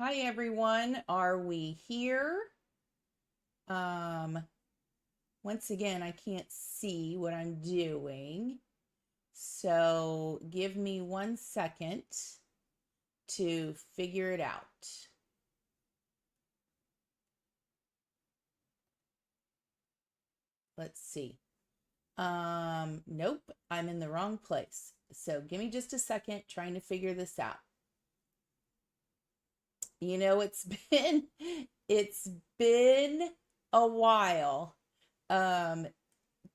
Hi everyone, are we here? Um, Once again, I can't see what I'm doing. So give me 1 second to figure it out. Let's see. Nope, I'm in the wrong place. So give me just a second trying to figure this out. You know, it's been a while. Um,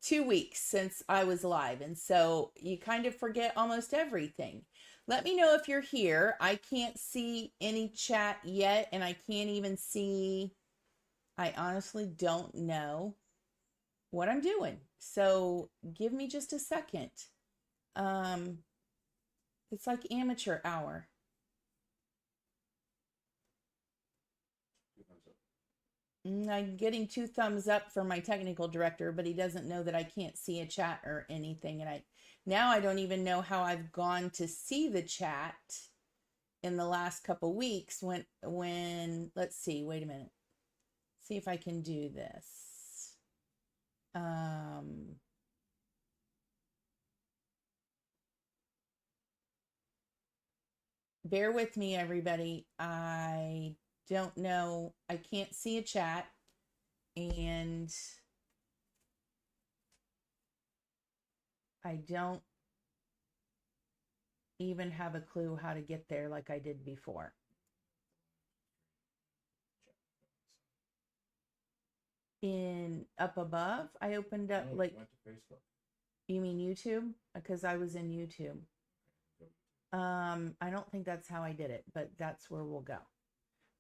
2 weeks since I was live. And so you kind of forget almost everything. Let me know if you're here. I can't see any chat yet, and I can't even see, I honestly don't know what I'm doing. So give me just a second. Um, it's like amateur hour. I'm getting 2 thumbs up from my technical director, but he doesn't know that I can't see a chat or anything. And I don't even know how I've gone to see the chat in the last couple weeks when let's see, wait a minute. See if I can do this. Bear with me, everybody. I don't know. I can't see a chat, and I don't even have a clue how to get there like I did before. In up above, I opened up like, you mean YouTube? Because I was in YouTube. I don't think that's how I did it, but that's where we'll go.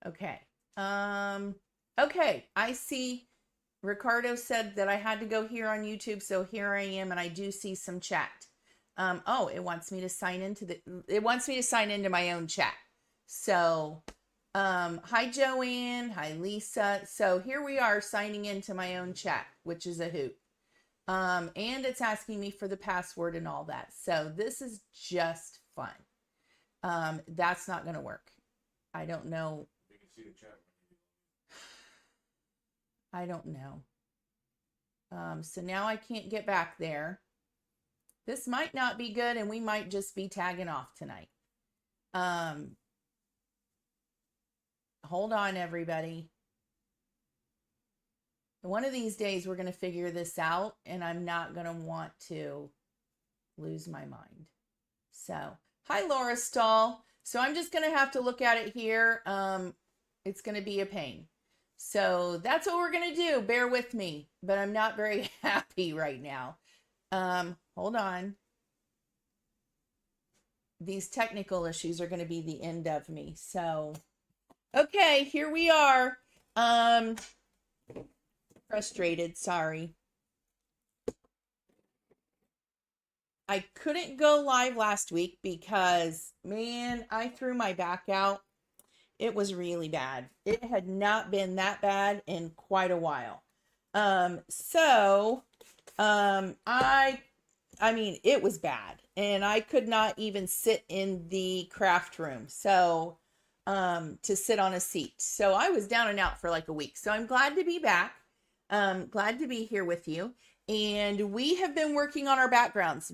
Okay. Okay, I see Ricardo said that I had to go here on YouTube, so here I am, and I do see some chat. Oh, it wants me to sign into my own chat. So, hi Joanne, hi Lisa. So here we are signing into my own chat, which is a hoot. And it's asking me for the password and all that. So this is just fun. That's not going to work. I don't know. You can see the chat. I don't know. So now I can't get back there. This might not be good, and we might just be tagging off tonight. Hold on, everybody. One of these days, we're going to figure this out, and I'm not going to want to lose my mind. So, hi, Laura Stahl. So I'm just going to have to look at it here. It's going to be a pain. So that's what we're going to do. Bear with me, but I'm not very happy right now. Hold on. These technical issues are going to be the end of me. So, okay, here we are. Frustrated, sorry. I couldn't go live last week because, man, I threw my back out. It was really bad. It had not been that bad in quite a while. I mean, it was bad, and I could not even sit in the craft room. So, to sit on a seat. So I was down and out for like a week. So I'm glad to be back. Glad to be here with you. And we have been working on our backgrounds,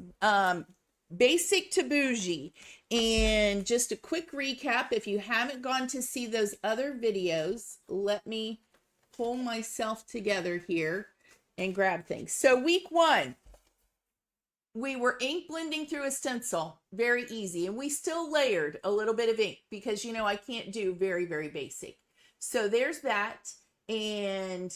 basic to bougie. And just a quick recap, if you haven't gone to see those other videos, let me pull myself together here and grab things. So week 1, we were ink blending through a stencil, very easy. And we still layered a little bit of ink because, you know, I can't do very, very basic. So there's that. And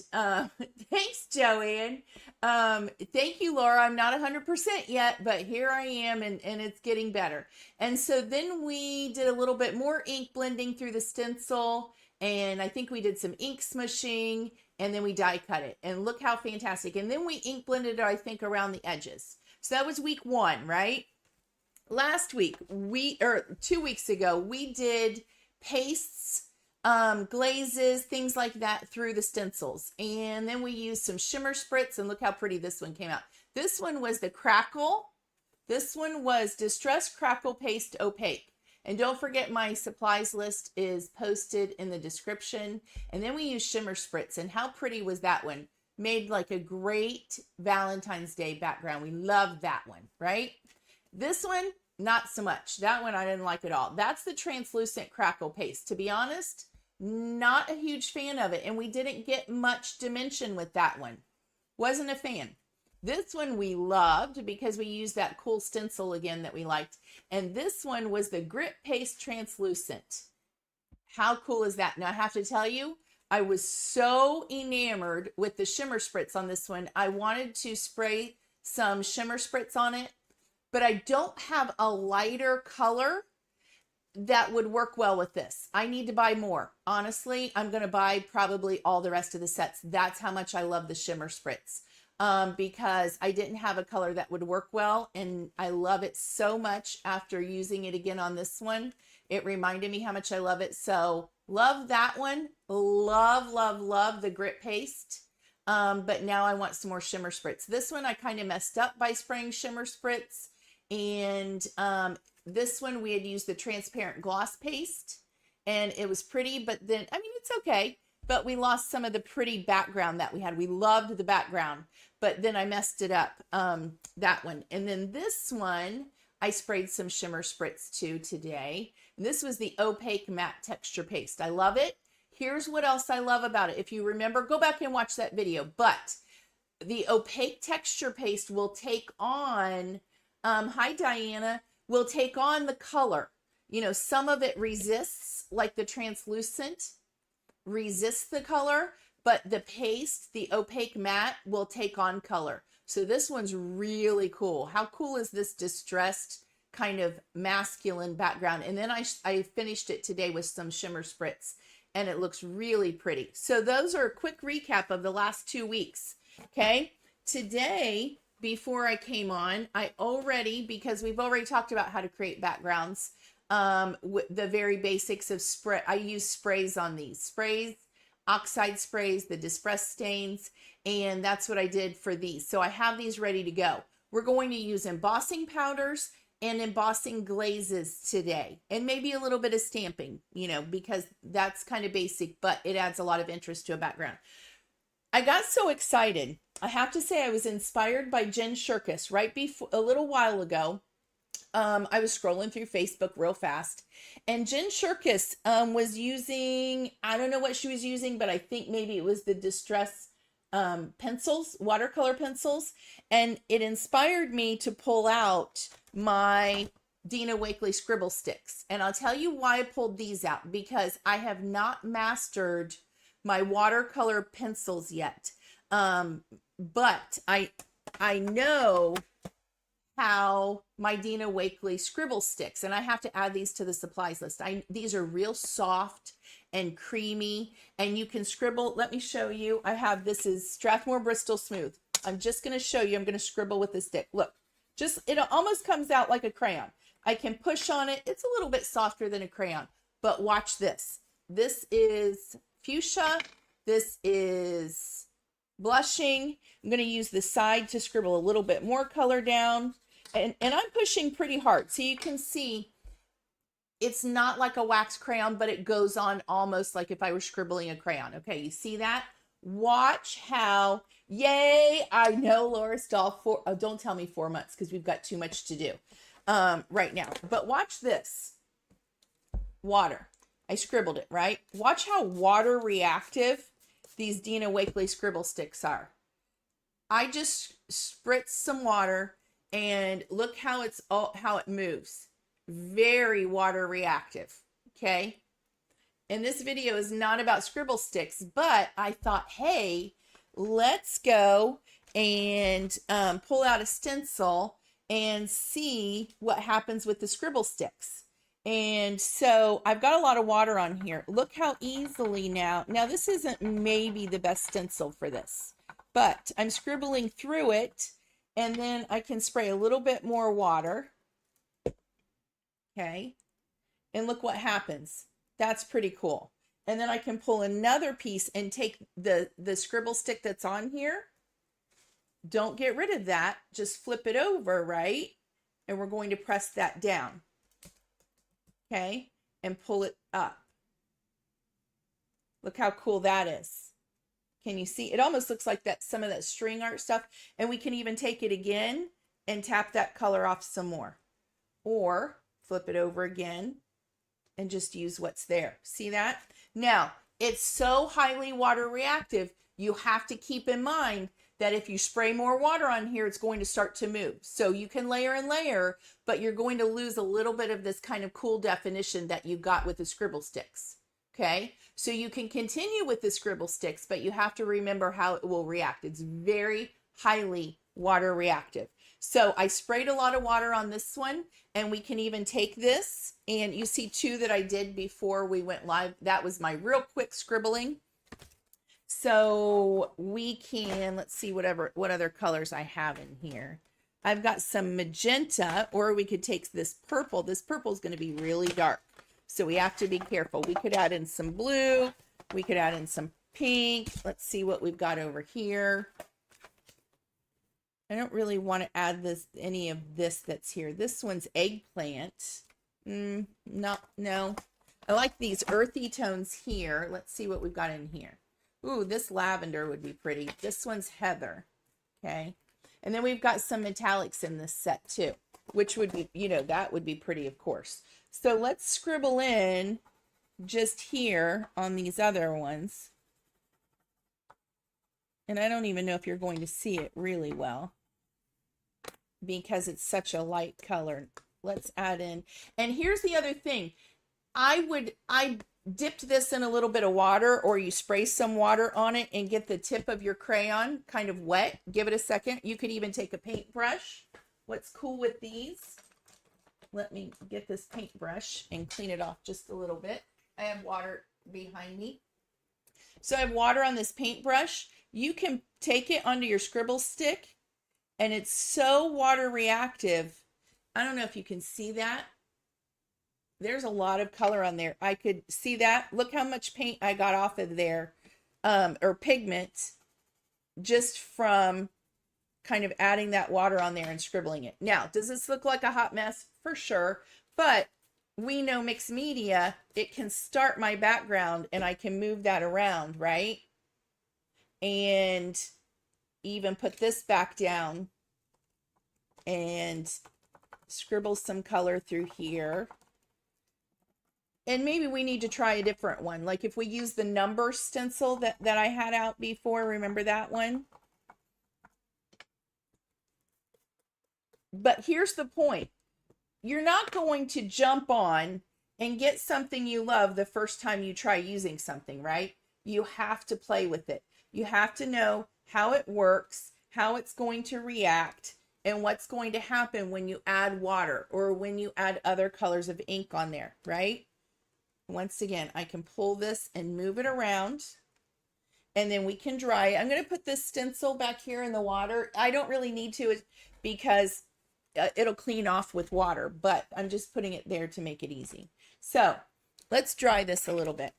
thanks, Joanne. Thank you, Laura. I'm not 100% yet, but here I am, and it's getting better. And so then we did a little bit more ink blending through the stencil, and I think we did some ink smushing, and then we die cut it. And look how fantastic. And then we ink blended it, I think, around the edges. So that was week 1, right? Last week, 2 weeks ago, we did pastes, glazes, things like that through the stencils. And then we used some shimmer spritz, and look how pretty this one came out. This one was the crackle. This one was Distress Crackle Paste Opaque. And don't forget, my supplies list is posted in the description. And then we use shimmer spritz. And how pretty was that one? Made like a great Valentine's Day background. We love that one, right? This one, not so much. That one I didn't like at all. That's the translucent crackle paste. To be honest, not a huge fan of it. And we didn't get much dimension with that one. Wasn't a fan. This one we loved because we used that cool stencil again that we liked. And this one was the Grit Paste Translucent. How cool is that? Now I have to tell you, I was so enamored with the shimmer spritz on this one. I wanted to spray some shimmer spritz on it, but I don't have a lighter color that would work well with this. I need to buy more. Honestly, I'm going to buy probably all the rest of the sets. That's how much I love the shimmer spritz. Because I didn't have a color that would work well, and I love it so much after using it again on this one. It reminded me how much I love it. So love that one. Love, love, love the Grit Paste. But now I want some more shimmer spritz. This one I kind of messed up by spraying shimmer spritz. And this one we had used the transparent gloss paste, and it was pretty, but then, I mean, it's okay. But we lost some of the pretty background that we had. We loved the background, but then I messed it up, that one. And then this one, I sprayed some shimmer spritz too today. And this was the opaque matte texture paste. I love it. Here's what else I love about it. If you remember, go back and watch that video. But the opaque texture paste will take on, hi Diana, will take on the color. You know, some of it resists, like the translucent resists the color, but the paste, the opaque matte, will take on color. So this one's really cool. How cool is this distressed kind of masculine background? And then I finished it today with some shimmer spritz, and it looks really pretty. So those are a quick recap of the last 2 weeks. Okay, today, before I came on, because we've already talked about how to create backgrounds, the very basics of spray. I use sprays on these sprays, oxide sprays, the distress stains, and that's what I did for these. So I have these ready to go. We're going to use embossing powders and embossing glazes today, and maybe a little bit of stamping, you know, because that's kind of basic, but it adds a lot of interest to a background. I got so excited. I have to say I was inspired by Jen Shirkus right before, a little while ago. I was scrolling through Facebook real fast, and Jen Shirkus was using, I don't know what she was using, but I think maybe it was the Distress pencils, watercolor pencils, and it inspired me to pull out my Dina Wakley scribble sticks. And I'll tell you why I pulled these out, because I have not mastered my watercolor pencils yet. But I know how my Dina Wakley scribble sticks, and I have to add these to the supplies list. These are real soft and creamy, and you can scribble. Let me show you. This is Strathmore Bristol Smooth. I'm just going to show you. I'm going to scribble with the stick. Look, it almost comes out like a crayon. I can push on it. It's a little bit softer than a crayon, but watch this. This is fuchsia. This is blushing. I'm going to use the side to scribble a little bit more color down. And I'm pushing pretty hard. So you can see it's not like a wax crayon, but it goes on almost like if I were scribbling a crayon. Okay, you see that? Watch how, yay, I know Laura Stahl, don't tell me 4 months because we've got too much to do right now. But watch this. Water. I scribbled it, right? Watch how water reactive these Dina Wakley scribble sticks are. I just spritz some water, and look how it moves. Very water reactive. Okay. And this video is not about scribble sticks, but I thought, hey, let's go and pull out a stencil and see what happens with the scribble sticks. And so I've got a lot of water on here. Look how easily now this isn't maybe the best stencil for this, but I'm scribbling through it, and then I can spray a little bit more water. Okay. And look what happens. That's pretty cool. And then I can pull another piece and take the scribble stick that's on here. Don't get rid of that. Just flip it over, right? And we're going to press that down. okay, and pull it up. Look how cool that is. Can you see? It almost looks like that, some of that string art stuff. And we can even take it again and tap that color off some more. Or flip it over again and just use what's there. See that? Now, it's so highly water reactive, you have to keep in mind that if you spray more water on here, it's going to start to move. So you can layer and layer, but you're going to lose a little bit of this kind of cool definition that you got with the scribble sticks. Okay, so you can continue with the scribble sticks, but you have to remember how it will react. It's very highly water reactive. So I sprayed a lot of water on this one, and we can even take this, and you see two that I did before we went live. That was my real quick scribbling. So we can, let's see what other colors I have in here. I've got some magenta, or we could take this purple. This purple is going to be really dark, so we have to be careful. We could add in some blue. We could add in some pink. Let's see what we've got over here. I don't really want to add any of this that's here. This one's eggplant. No. I like these earthy tones here. Let's see what we've got in here. Ooh, this lavender would be pretty. This one's heather. Okay. And then we've got some metallics in this set too, which would be, that would be pretty, of course. So let's scribble in just here on these other ones. And I don't even know if you're going to see it really well because it's such a light color. Let's add in. And here's the other thing. I dipped this in a little bit of water, or you spray some water on it and get the tip of your crayon kind of wet. Give it a second. You could even take a paintbrush. What's cool with these? Let me get this paintbrush and clean it off just a little bit. I have water behind me. So I have water on this paintbrush. You can take it onto your scribble stick, and it's so water reactive. I don't know if you can see that. There's a lot of color on there. I could see that. Look how much paint I got off of there, or pigment, just from kind of adding that water on there and scribbling it. Now, does this look like a hot mess? For sure. But we know mixed media, it can start my background and I can move that around, right? And even put this back down and scribble some color through here. And maybe we need to try a different one. Like if we use the number stencil that I had out before, remember that one? But here's the point. You're not going to jump on and get something you love the first time you try using something, right? You have to play with it. You have to know how it works, how it's going to react, and what's going to happen when you add water or when you add other colors of ink on there, right? Once again, I can pull this and move it around, and then we can dry it. I'm going to put this stencil back here in the water. I don't really need to because it'll clean off with water, but I'm just putting it there to make it easy. So let's dry this a little bit.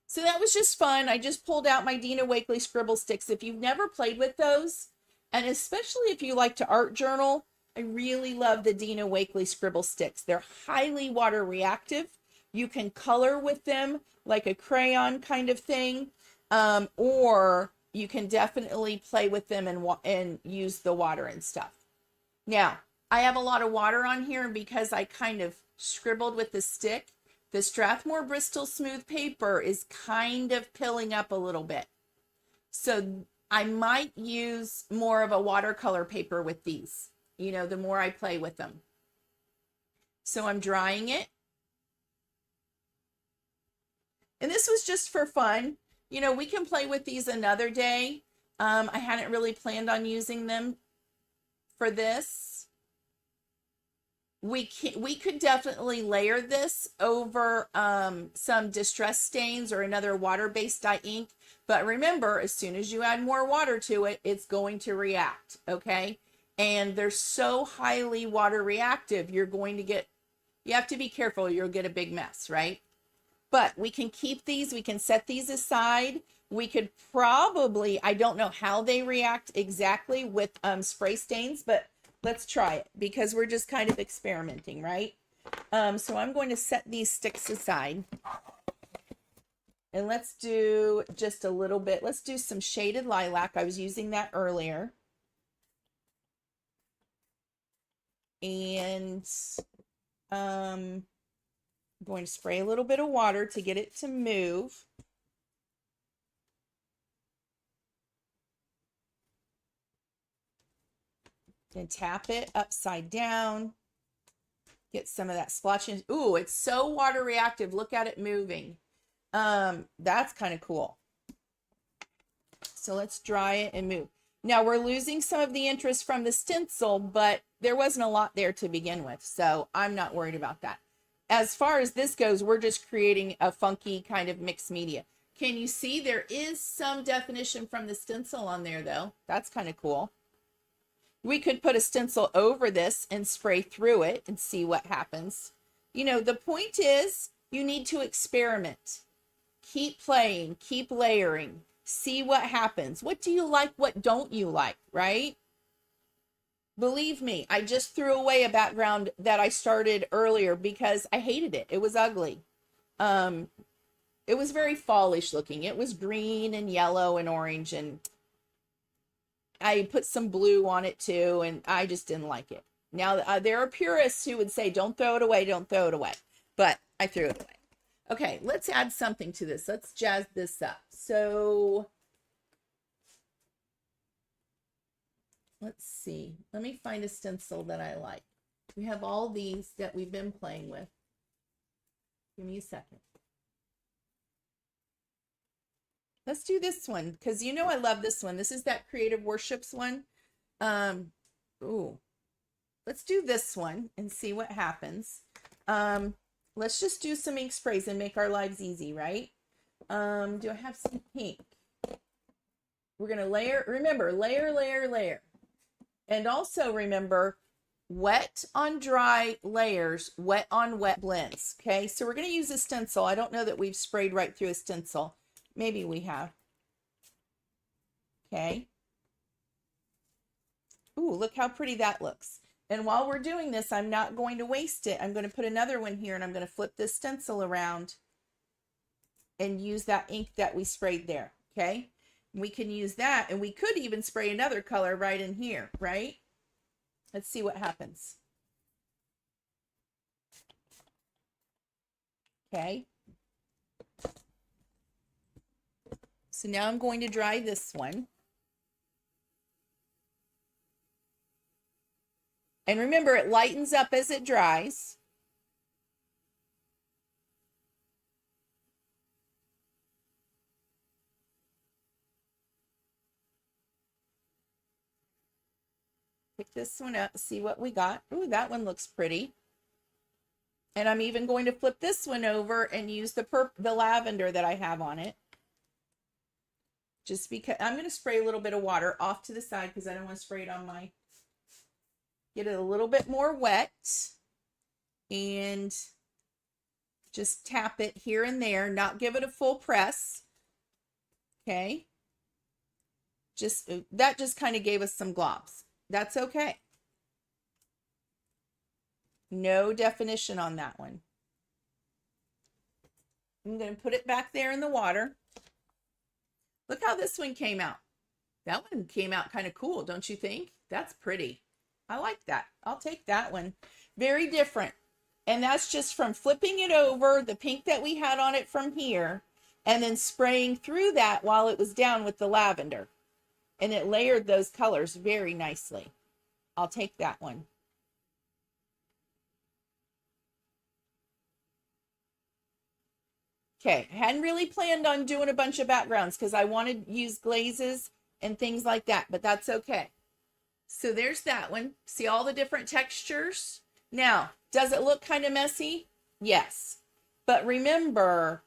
So that was just fun. I just pulled out my Dina Wakley scribble sticks. If you've never played with those, and especially if you like to art journal, I really love the Dina Wakley scribble sticks. They're highly water reactive. You can color with them like a crayon kind of thing, or you can definitely play with them and use the water and stuff. Now, I have a lot of water on here because I kind of scribbled with the stick. The Strathmore Bristol smooth paper is kind of pilling up a little bit. So I might use more of a watercolor paper with these, the more I play with them. So I'm drying it. And this was just for fun. We can play with these another day. I hadn't really planned on using them for this. We could definitely layer this over some distress stains or another water-based dye ink. But remember, as soon as you add more water to it, it's going to react, okay? And they're so highly water reactive, you have to be careful, you'll get a big mess, right? But we can keep these, we can set these aside. We could probably, I don't know how they react exactly with spray stains, but let's try it because we're just kind of experimenting, right? So I'm going to set these sticks aside. And let's do just a little bit. Let's do some shaded lilac. I was using that earlier. And I'm going to spray a little bit of water to get it to move. And tap it upside down. Get some of that splotchiness. Ooh, it's so water reactive. Look at it moving. That's kind of cool. So let's dry it and move. Now we're losing some of the interest from the stencil, but there wasn't a lot there to begin with, so I'm not worried about that. As far as this goes, we're just creating a funky kind of mixed media. Can you see there is some definition from the stencil on there though? That's kind of cool. We could put a stencil over this and spray through it and see what happens. You know, the point is you need to experiment. Keep playing, keep layering, see what happens. What do you like? What don't you like, right? Believe me, I just threw away a background that I started earlier because I hated it. It was ugly. It was very fallish looking. It was green and yellow and orange, and I put some blue on it too, and I just didn't like it. Now, there are purists who would say, don't throw it away, don't throw it away. But I threw it away. Okay, let's add something to this. Let's jazz this up. So, let's see. Let me find a stencil that I like. We have all these that we've been playing with. Give me a second. Let's do this one, because you know I love this one. This is that Creative Worships one. Ooh. Let's do this one and see what happens. Let's just do some ink sprays and make our lives easy, right? Do I have some pink? We're going to layer. Remember, layer, layer, layer. And also remember, wet on dry layers, wet on wet blends. Okay, so we're going to use a stencil. I don't know that we've sprayed right through a stencil. Maybe we have. Okay. Ooh, look how pretty that looks. And while we're doing this, I'm not going to waste it. I'm going to put another one here, and I'm going to flip this stencil around and use that ink that we sprayed there. Okay. We can use that, and we could even spray another color right in here, right? Let's see what happens. Okay. So now I'm going to dry this one. And remember, it lightens up as it dries. Pick this one up, see what we got. Ooh, that one looks pretty. And I'm even going to flip this one over and use the lavender that I have on it. Just because I'm going to spray a little bit of water off to the side because I don't want to spray it on my, get it a little bit more wet, and just tap it here and there, not give it a full press. Okay. That just kind of gave us some globs. That's okay. No definition on that one. I'm going to put it back there in the water. Look how this one came out. That one came out kind of cool, don't you think? That's pretty. I like that. I'll take that one. Very different. And that's just from flipping it over, the pink that we had on it from here, and then spraying through that while it was down with the lavender. And it layered those colors very nicely. I'll take that one. Okay, I hadn't really planned on doing a bunch of backgrounds because I wanted to use glazes and things like that, but that's okay. So there's that one. See all the different textures? Now, does it look kind of messy? Yes. But remember,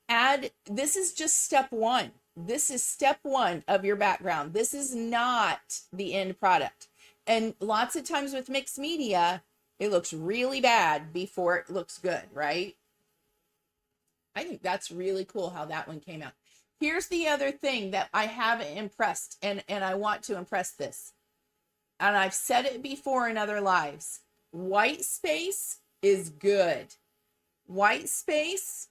this is just step one. This is step one of your background. This is not the end product. And lots of times with mixed media, it looks really bad before it looks good, right? I think that's really cool how that one came out. Here's the other thing that I haven't impressed, and I want to impress this. And I've said it before in other lives. White space is good. White space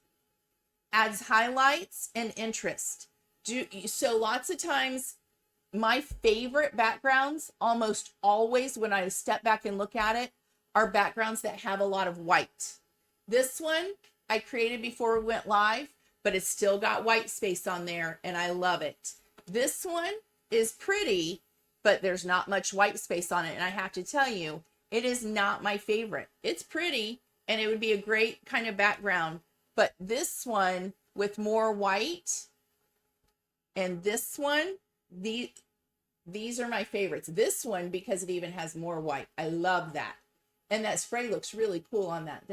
adds highlights and interest. So lots of times my favorite backgrounds, almost always when I step back and look at it, are backgrounds that have a lot of white. This one I created before we went live, but it's still got white space on there and I love it. This one is pretty, but there's not much white space on it. And I have to tell you, it is not my favorite. It's pretty and it would be a great kind of background, but this one with more white and this one, these are my favorites. This one, because it even has more white. I love that. And that spray looks really cool on that.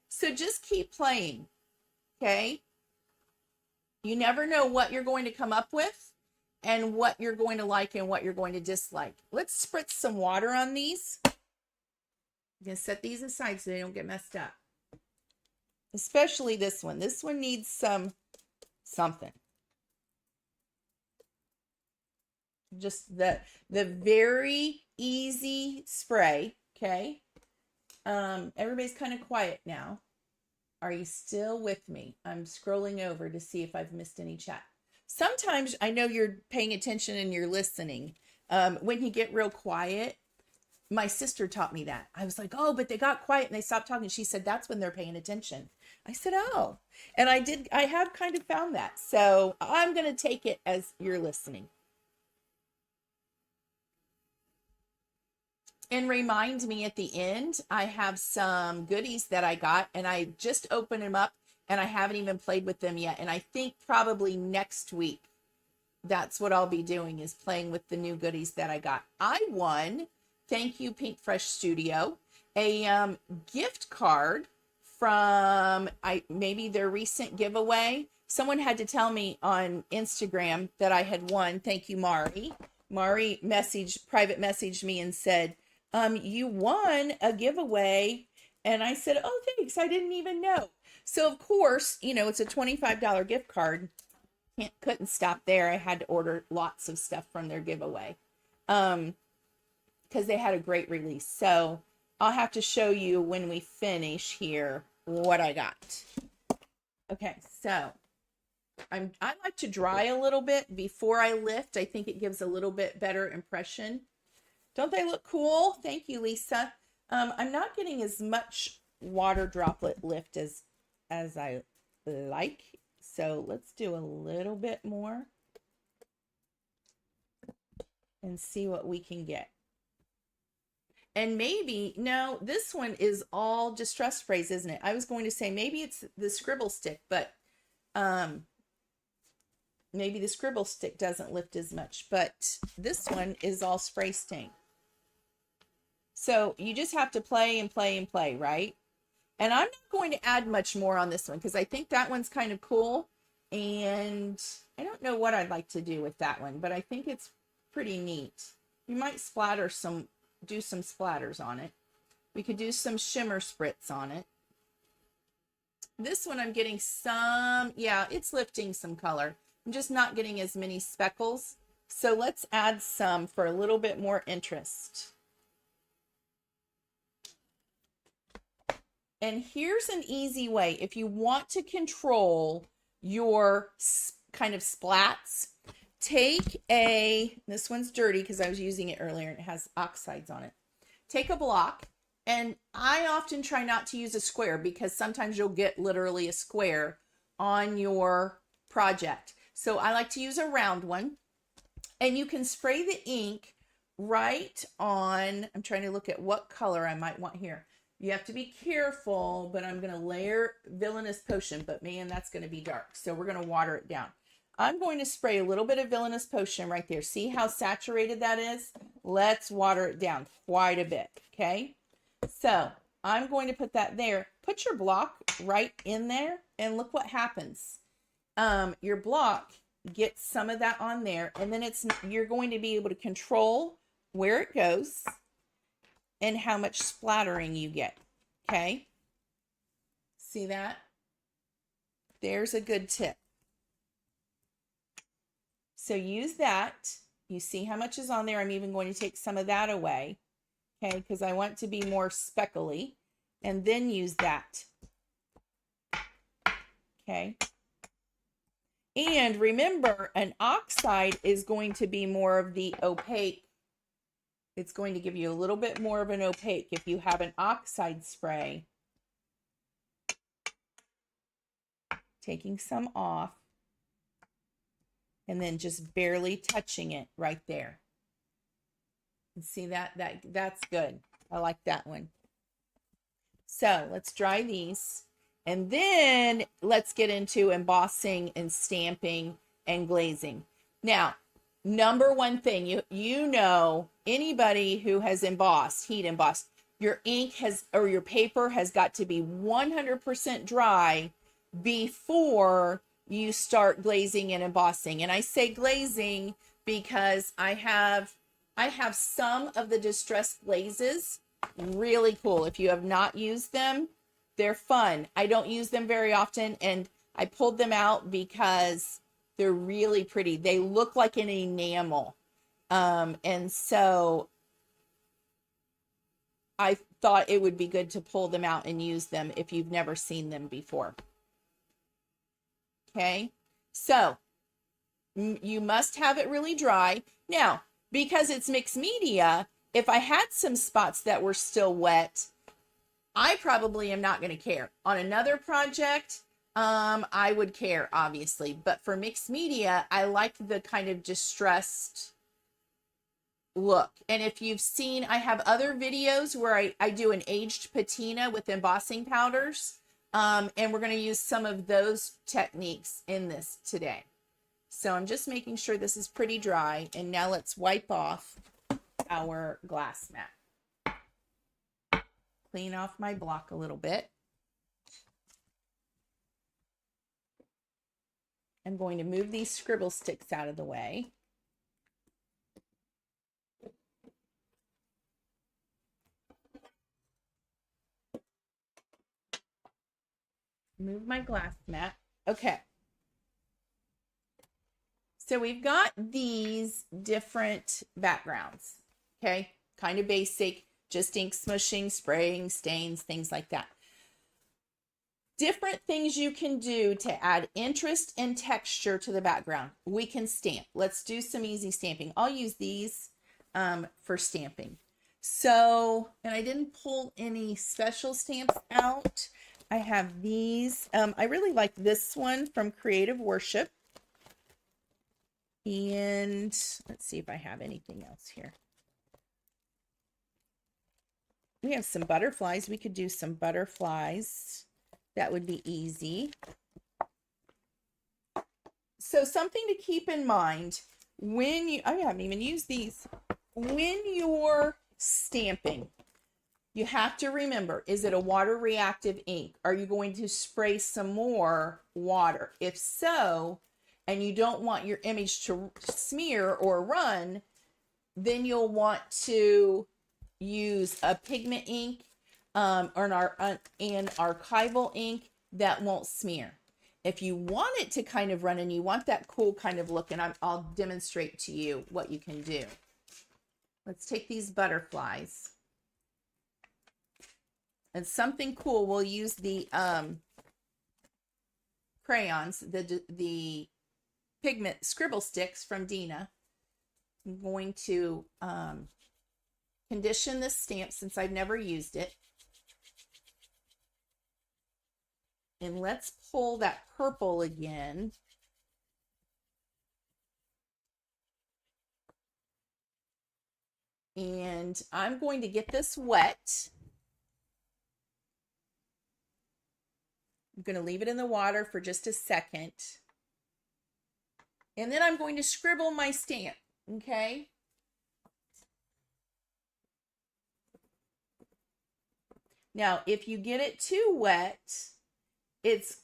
So just keep playing, okay? You never know what you're going to come up with and what you're going to like and what you're going to dislike. Let's spritz some water on these. I'm going to set these aside so they don't get messed up. Especially this one. This one needs something. Just the very easy spray, okay? Everybody's kind of quiet now. Are you still with me? I'm scrolling over to see if I've missed any chat. Sometimes I know you're paying attention and you're listening. When you get real quiet, my sister taught me that. I was like, oh, but they got quiet and they stopped talking. She said, that's when they're paying attention. I said, oh, and I have kind of found that. So I'm going to take it as you're listening. And remind me at the end, I have some goodies that I got and I just opened them up and I haven't even played with them yet. And I think probably next week, that's what I'll be doing, is playing with the new goodies that I got. I won, thank you Pink Fresh Studio, a gift card from maybe their recent giveaway. Someone had to tell me on Instagram that I had won. Thank you, Mari. Mari private messaged me and said, you won a giveaway. And I said, oh, thanks. I didn't even know. So of course, it's a $25 gift card. Couldn't stop there. I had to order lots of stuff from their giveaway. Because they had a great release. So I'll have to show you when we finish here what I got. Okay. So I like to dry a little bit before I lift. I think it gives a little bit better impression. Don't they look cool? Thank you, Lisa. I'm not getting as much water droplet lift as I like. So let's do a little bit more and see what we can get. And maybe, no, this one is all distress sprays, isn't it? I was going to say maybe it's the scribble stick, but maybe the scribble stick doesn't lift as much, but this one is all spray stain. So you just have to play and play and play, right? And I'm not going to add much more on this one because I think that one's kind of cool. And I don't know what I'd like to do with that one, but I think it's pretty neat. You might do some splatters on it. We could do some shimmer spritz on it. This one I'm getting it's lifting some color. I'm just not getting as many speckles. So let's add some for a little bit more interest. And here's an easy way. If you want to control your kind of splats, this one's dirty because I was using it earlier and it has oxides on it. Take a block, and I often try not to use a square because sometimes you'll get literally a square on your project. So I like to use a round one, and you can spray the ink right on. I'm trying to look at what color I might want here. You have to be careful, but I'm going to layer Villainous Potion, but man, that's going to be dark. So we're going to water it down. I'm going to spray a little bit of Villainous Potion right there. See how saturated that is? Let's water it down quite a bit, okay? So I'm going to put that there. Put your block right in there and look what happens. Your block gets some of that on there, and then you're going to be able to control where it goes and how much splattering you get, okay? See that? There's a good tip. So use that. You see how much is on there. I'm even going to take some of that away, okay? Because I want it to be more speckly. and then use that. Okay. And remember, an oxide is going to be more of the opaque. It's going to give you a little bit more of an opaque if you have an oxide spray. Taking some off and then just barely touching it right there. And see that's good. I like that one. So let's dry these. And then let's get into embossing and stamping and glazing. Now, number one thing, you know, anybody who has embossed, heat embossed, your ink has, or your paper has got to be 100% dry before you start glazing and embossing. And I say glazing because I have some of the distressed glazes, really cool. If you have not used them, they're fun. I don't use them very often, and I pulled them out because they're really pretty. They look like an enamel. And so I thought it would be good to pull them out and use them if you've never seen them before. Okay, so you must have it really dry. Now, because it's mixed media, if I had some spots that were still wet, I probably am not going to care. On another project, I would care, obviously. But for mixed media, I like the kind of distressed look. And if you've seen, I have other videos where I do an aged patina with embossing powders. And we're going to use some of those techniques in this today. So I'm just making sure this is pretty dry. And now let's wipe off our glass mat. Clean off my block a little bit. I'm going to move these scribble sticks out of the way. Move my glass mat. Okay. So we've got these different backgrounds. Okay. Kind of basic. Just ink smushing, spraying, stains, things like that. Different things you can do to add interest and texture to the background. We can stamp. Let's do some easy stamping. I'll use these for stamping. So, and I didn't pull any special stamps out. I have these. I really like this one from Creative Worship. And let's see if I have anything else here. We have some butterflies. We could do some butterflies. That would be easy. So something to keep in mind when you, I haven't even used these. When you're stamping, you have to remember, is it a water reactive ink? Are you going to spray some more water? If so, and you don't want your image to smear or run, then you'll want to use a pigment ink or an archival ink that won't smear. If you want it to kind of run and you want that cool kind of look, and I'll demonstrate to you what you can do. Let's take these butterflies. And something cool, we'll use the crayons, the pigment scribble sticks from Dina. I'm going to condition this stamp since I've never used it. And let's pull that purple again. And I'm going to get this wet. I'm going to leave it in the water for just a second. And then I'm going to scribble my stamp, okay? Now, if you get it too wet, it's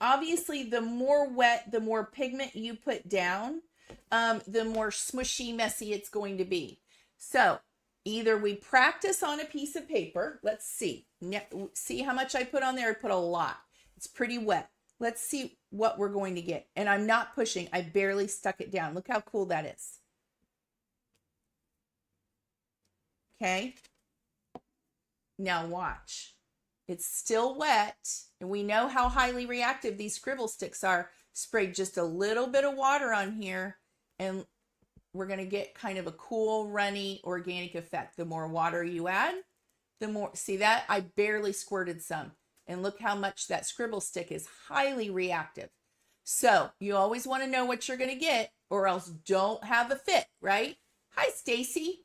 obviously the more wet, the more pigment you put down, the more smushy, messy it's going to be. So either we practice on a piece of paper. Let's see. See how much I put on there? I put a lot. It's pretty wet. Let's see what we're going to get. And I'm not pushing. I barely stuck it down. Look how cool that is. Okay. Now watch. It's still wet, and we know how highly reactive these scribble sticks are. Spray just a little bit of water on here, and we're going to get kind of a cool, runny, organic effect. The more water you add, the more, see that? I barely squirted some. And look how much that scribble stick is highly reactive. So you always want to know what you're going to get, or else don't have a fit, right? Hi, Stacy.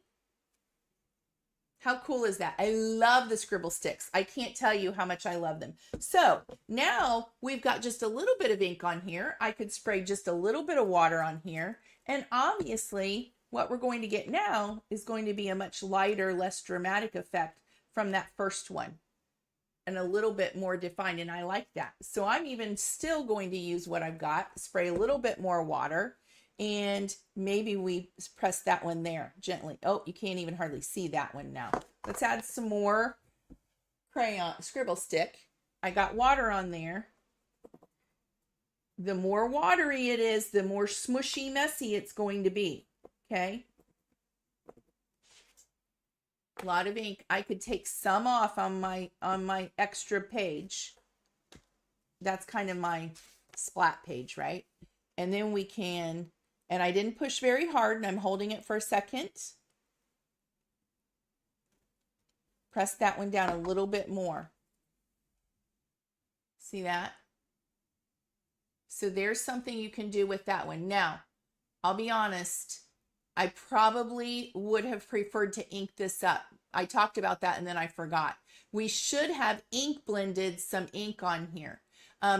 How cool is that? I love the scribble sticks. I can't tell you how much I love them. So now we've got just a little bit of ink on here. I could spray just a little bit of water on here. And obviously what we're going to get now is going to be a much lighter, less dramatic effect from that first one, and a little bit more defined. And I like that. So I'm even still going to use what I've got, spray a little bit more water, and maybe we press that one there gently. Oh, you can't even hardly see that one now. Let's add some more crayon, scribble stick. I got water on there. The more watery it is, the more smushy, messy it's going to be. Okay. A lot of ink. I could take some off on my extra page. That's kind of my splat page, right? And then we can, and I didn't push very hard, and I'm holding it for a second. Press that one down a little bit more. See that? So there's something you can do with that one. Now, I'll be honest, I probably would have preferred to ink this up. I talked about that and then I forgot. We should have ink blended some ink on here,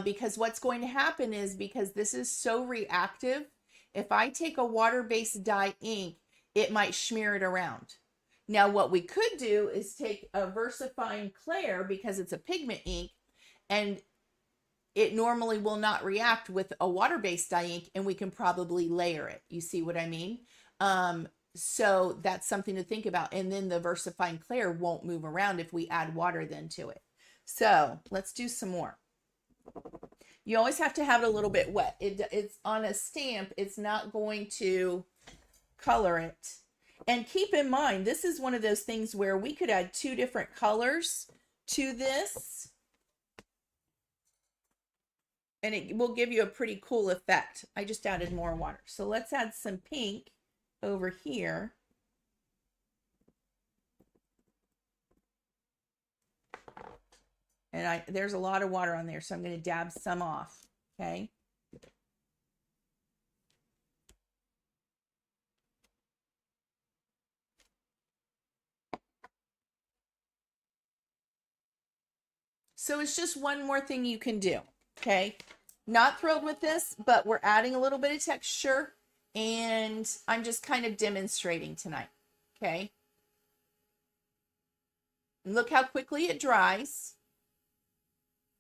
because what's going to happen is, because this is so reactive, if I take a water-based dye ink, it might smear it around. Now, what we could do is take a VersaFine Clair, because it's a pigment ink, and it normally will not react with a water-based dye ink, and we can probably layer it. You see what I mean? So that's something to think about. And then the VersaFine Clair won't move around if we add water then to it. So let's do some more. You always have to have it a little bit wet. It's on a stamp. It's not going to color it. And keep in mind, this is one of those things where we could add 2 different colors to this, and it will give you a pretty cool effect. I just added more water. So let's add some pink over here. And there's a lot of water on there, so I'm going to dab some off, okay? So it's just one more thing you can do, okay? Not thrilled with this, but we're adding a little bit of texture, and I'm just kind of demonstrating tonight, okay? And look how quickly it dries.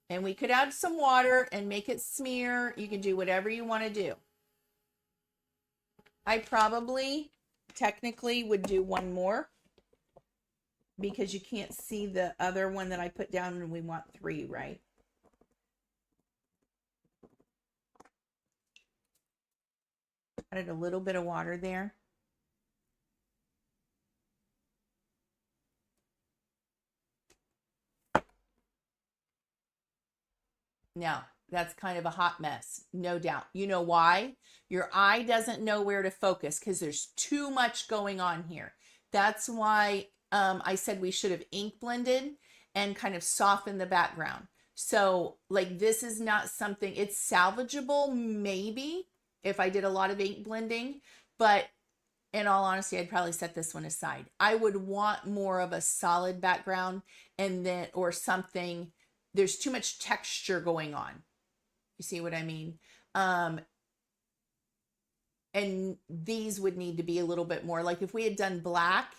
And we could add some water and make it smear. You can do whatever you want to do. I probably technically would do one more, because you can't see the other one that I put down, and we want 3, right? Added a little bit of water there. Now, that's kind of a hot mess, no doubt. You know why? Your eye doesn't know where to focus because there's too much going on here. That's why I said we should have ink blended and kind of softened the background. So like, this is not something, it's salvageable maybe if I did a lot of ink blending, but in all honesty, I'd probably set this one aside. I would want more of a solid background, and then, or something. There's too much texture going on. You see what I mean? And these would need to be a little bit more, like if we had done black,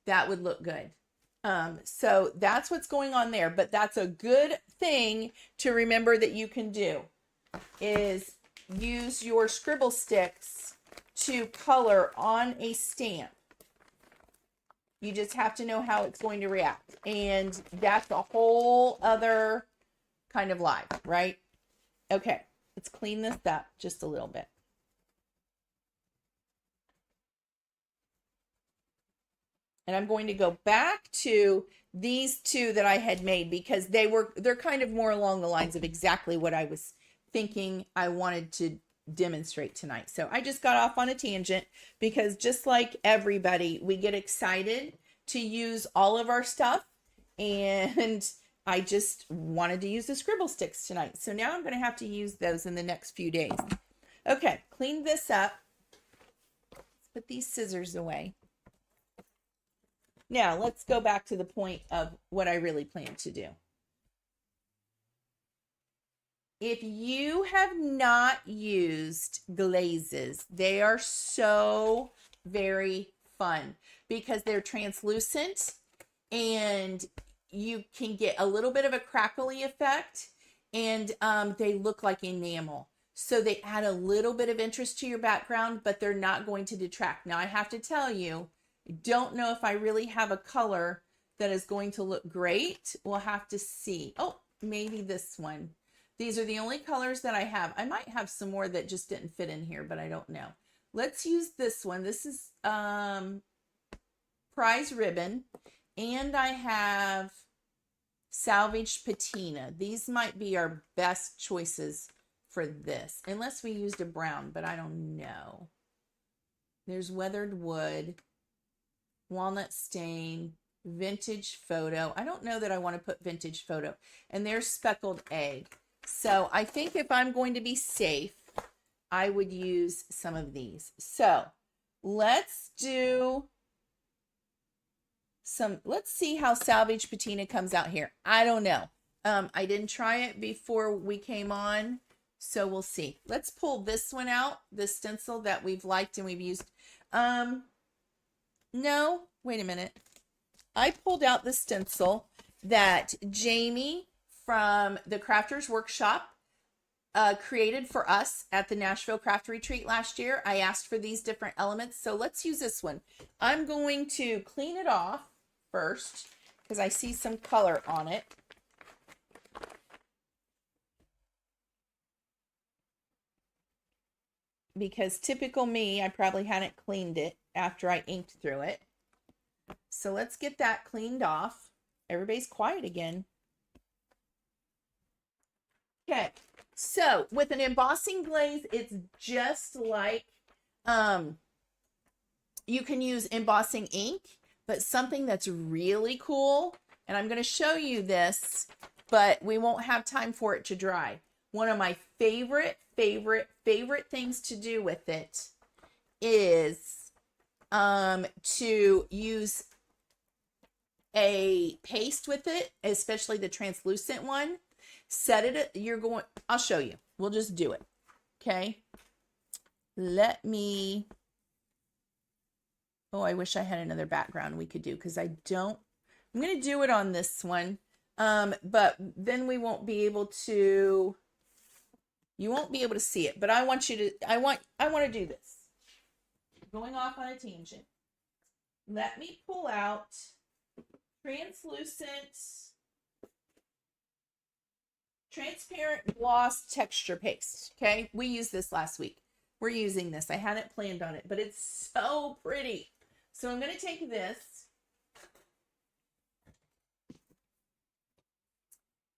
that would look good. So that's what's going on there. But that's a good thing to remember that you can do, is use your scribble sticks to color on a stamp. You just have to know how it's going to react. And that's a whole other kind of live, right? Okay, let's clean this up just a little bit. And I'm going to go back to these two that I had made because they're kind of more along the lines of exactly what I was thinking I wanted to demonstrate tonight. So I just got off on a tangent because just like everybody, we get excited to use all of our stuff, and I just wanted to use the scribble sticks tonight. So now I'm going to have to use those in the next few days. Okay, clean this up. Let's put these scissors away. Now let's go back to the point of what I really plan to do. If you have not used glazes, they are so very fun because they're translucent and you can get a little bit of a crackly effect, and they look like enamel. So they add a little bit of interest to your background, but they're not going to detract. Now I have to tell you, don't know if I really have a color that is going to look great. We'll have to see. Oh, maybe this one. These are the only colors that I have. I might have some more that just didn't fit in here, but I don't know. Let's use this one. This is Prize Ribbon, and I have Salvaged Patina. These might be our best choices for this, unless we used a brown, but I don't know. There's Weathered Wood, Walnut Stain, Vintage Photo. I don't know that I want to put Vintage Photo. And there's Speckled Egg. So I think if I'm going to be safe, I would use some of these. So let's do let's see how Salvage Patina comes out here. I don't know. I didn't try it before we came on, so we'll see. Let's pull this one out, the stencil that we've liked and we've used. No, wait a minute. I pulled out the stencil that Jamie from the Crafters Workshop created for us at the Nashville Craft Retreat last year. I asked for these different elements, so let's use this one. I'm going to clean it off first because I see some color on it. Because typical me, I probably hadn't cleaned it after I inked through it. So let's get that cleaned off. Everybody's quiet again. Okay, so with an embossing glaze, it's just like you can use embossing ink, but something that's really cool, and I'm going to show you this, but we won't have time for it to dry. One of my favorite things to do with it is to use a paste with it, especially the translucent one. Set it, I'll show you. We'll just do it. Okay. Let me, oh, I wish I had another background we could do because I'm going to do it on this one. But then we won't be able to, you won't be able to see it, but I want you to, I want to do this. Going off on a tangent. Let me pull out transparent gloss texture paste. Okay, we used this last week. We're using this. I hadn't planned on it, but it's so pretty. So I'm going to take this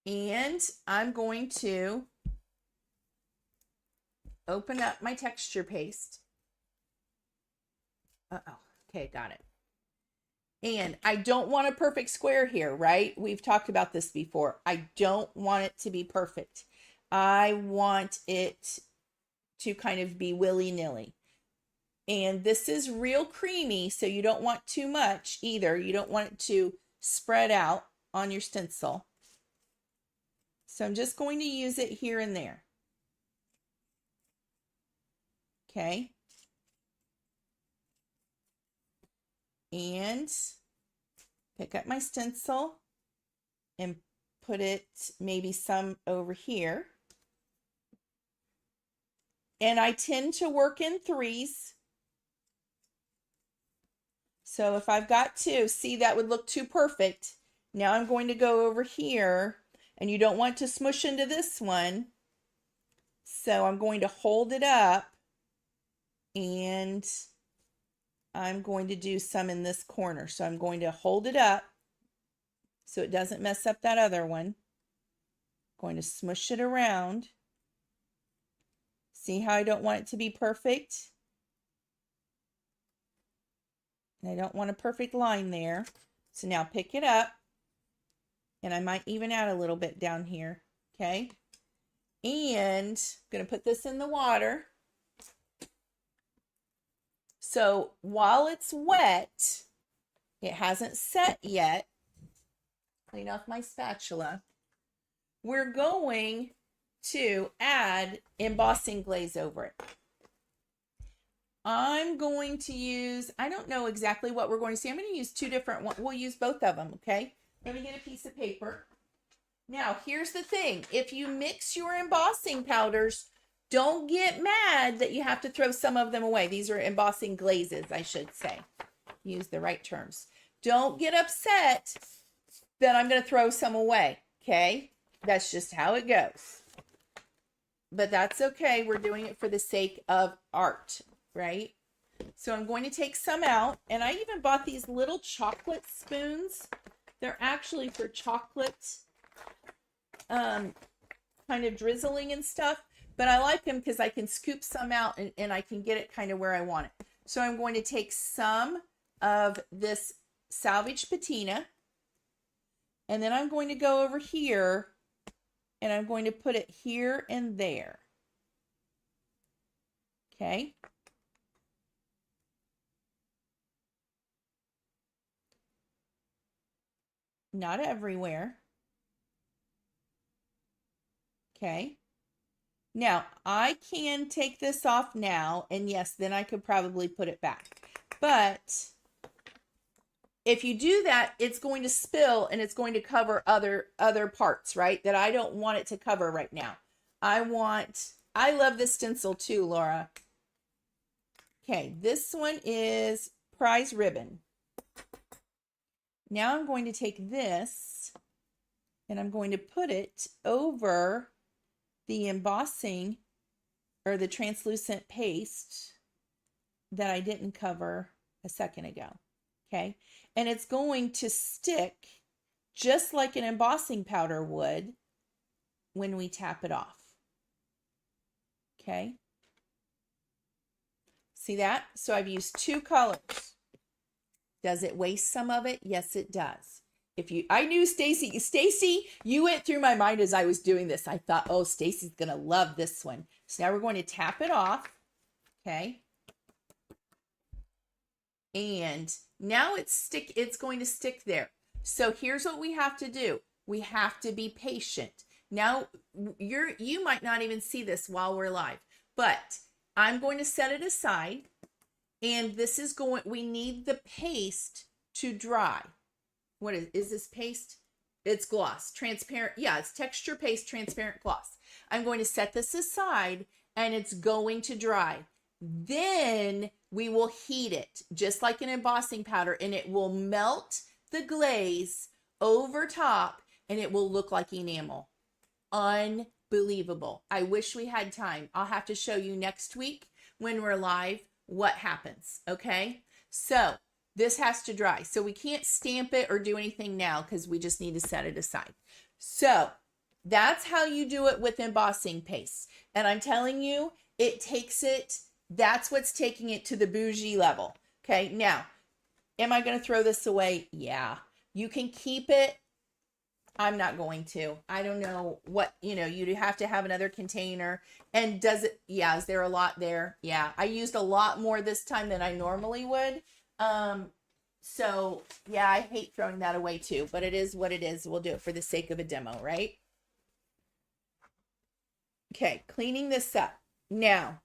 and I'm going to open up my texture paste. Okay, got it. And I don't want a perfect square here, right? We've talked about this before. I don't want it to be perfect. I want it to kind of be willy-nilly. And this is real creamy, so you don't want too much either. You don't want it to spread out on your stencil. So I'm just going to use it here and there. Okay. And pick up my stencil and put it maybe some over here. And I tend to work in threes. So if I've got two, see, that would look too perfect. Now I'm going to go over here, and you don't want to smush into this one. So I'm going to hold it up, and I'm going to do some in this corner. So I'm going to hold it up so it doesn't mess up that other one. Going to smush it around. See how I don't want it to be perfect? And I don't want a perfect line there. So now pick it up. And I might even add a little bit down here. Okay. And I'm going to put this in the water. So while it's wet, it hasn't set yet. Clean off my spatula. We're going to add embossing glaze over it. I'm going to use, I don't know exactly what we're going to see. I'm going to use two different ones. We'll use both of them, okay? Let me get a piece of paper. Now, here's the thing. If you mix your embossing powders, don't get mad that you have to throw some of them away. These are embossing glazes, I should say. Use the right terms. Don't get upset that I'm going to throw some away, okay? That's just how it goes. But that's okay. We're doing it for the sake of art, right? So I'm going to take some out. And I even bought these little chocolate spoons. They're actually for chocolate kind of drizzling and stuff. But I like them because I can scoop some out and I can get it kind of where I want it. So I'm going to take some of this salvage patina. And then I'm going to go over here and I'm going to put it here and there. Okay. Not everywhere. Okay. Now, I can take this off now, and yes, then I could probably put it back. But if you do that, it's going to spill and it's going to cover other parts, right? That I don't want it to cover right now. I love this stencil too, Laura. Okay, this one is prize ribbon. Now I'm going to take this and I'm going to put it over the embossing or the translucent paste that I didn't cover a second ago. Okay, and it's going to stick just like an embossing powder would when we tap it off. Okay, see that? So I've used two colors. Does it waste some of it? Yes, it does. I knew Stacy, you went through my mind as I was doing this. I thought, oh, Stacy's going to love this one. So now we're going to tap it off. Okay. And now it's going to stick there. So here's what we have to do. We have to be patient. Now you might not even see this while we're live, but I'm going to set it aside. And we need the paste to dry. What is this paste? It's gloss, transparent. Yeah, it's texture paste, transparent gloss. I'm going to set this aside and it's going to dry. Then we will heat it just like an embossing powder and it will melt the glaze over top and it will look like enamel. Unbelievable. I wish we had time. I'll have to show you next week when we're live what happens. Okay. So this has to dry. So we can't stamp it or do anything now because we just need to set it aside. So that's how you do it with embossing paste. And I'm telling you, that's what's taking it to the bougie level. Okay. Now, am I going to throw this away? Yeah. You can keep it. I'm not going to. I don't know what, you'd have to have another container. And is there a lot there? Yeah. I used a lot more this time than I normally would. So yeah, I hate throwing that away too, but it is what it is. We'll do it for the sake of a demo, right? Okay. Cleaning this up. Now,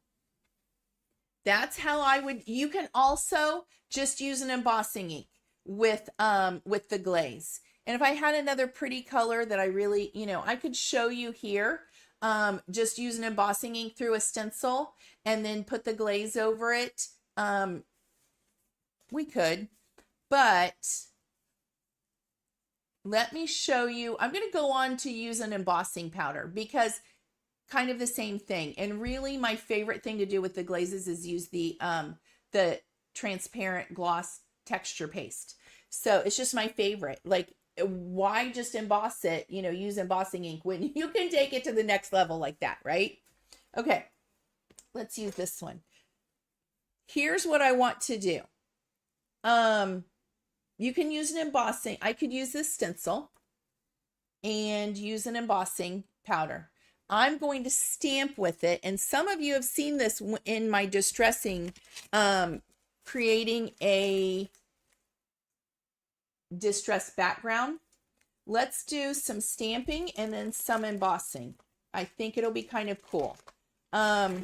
that's how you can also just use an embossing ink with the glaze. And if I had another pretty color that I really, I could show you here, just use an embossing ink through a stencil and then put the glaze over it. We could, but let me show you. I'm going to go on to use an embossing powder because kind of the same thing. And really my favorite thing to do with the glazes is use the transparent gloss texture paste. So it's just my favorite. Like, why just emboss it, you know, use embossing ink when you can take it to the next level like that, right? Okay, let's use this one. Here's what I want to do. You can use an embossing. I could use this stencil and use an embossing powder. I'm going to stamp with it. And some of you have seen this in my distressing, creating a distressed background. Let's do some stamping and then some embossing. I think it'll be kind of cool. I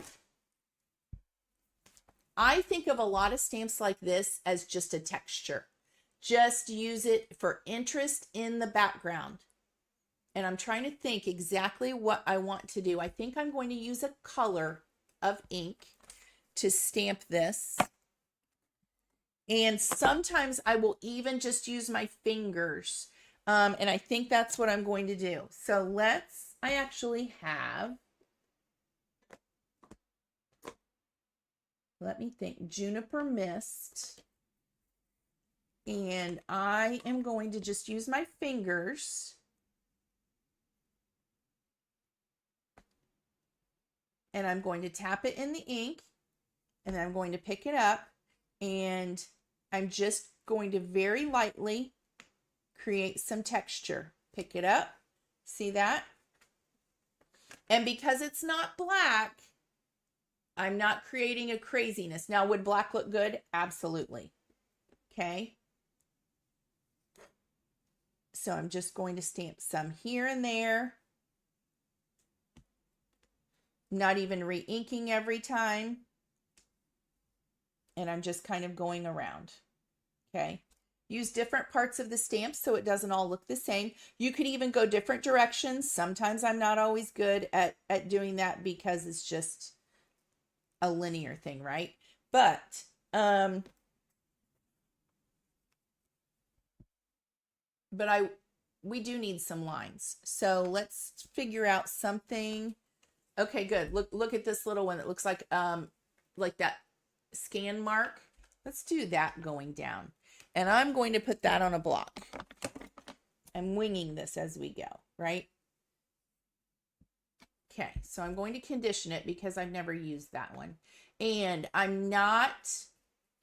think of a lot of stamps like this as just a texture. Just use it for interest in the background. And I'm trying to think exactly what I want to do. I think I'm going to use a color of ink to stamp this. And sometimes I will even just use my fingers. And I think that's what I'm going to do. So I actually have, let me think, Juniper Mist. And I am going to just use my fingers. And I'm going to tap it in the ink. And then I'm going to pick it up. And I'm just going to very lightly create some texture. Pick it up. See that? And because it's not black, I'm not creating a craziness. Now, would black look good? Absolutely. Okay. So I'm just going to stamp some here and there. Not even re-inking every time. And I'm just kind of going around. Okay. Use different parts of the stamp so it doesn't all look the same. You could even go different directions. Sometimes I'm not always good at doing that because it's just a linear thing, right? But we do need some lines. So let's figure out something. Okay, good. Look at this little one that looks like that scan mark. Let's do that going down. And I'm going to put that on a block. I'm winging this as we go, right? Okay, so I'm going to condition it because I've never used that one. And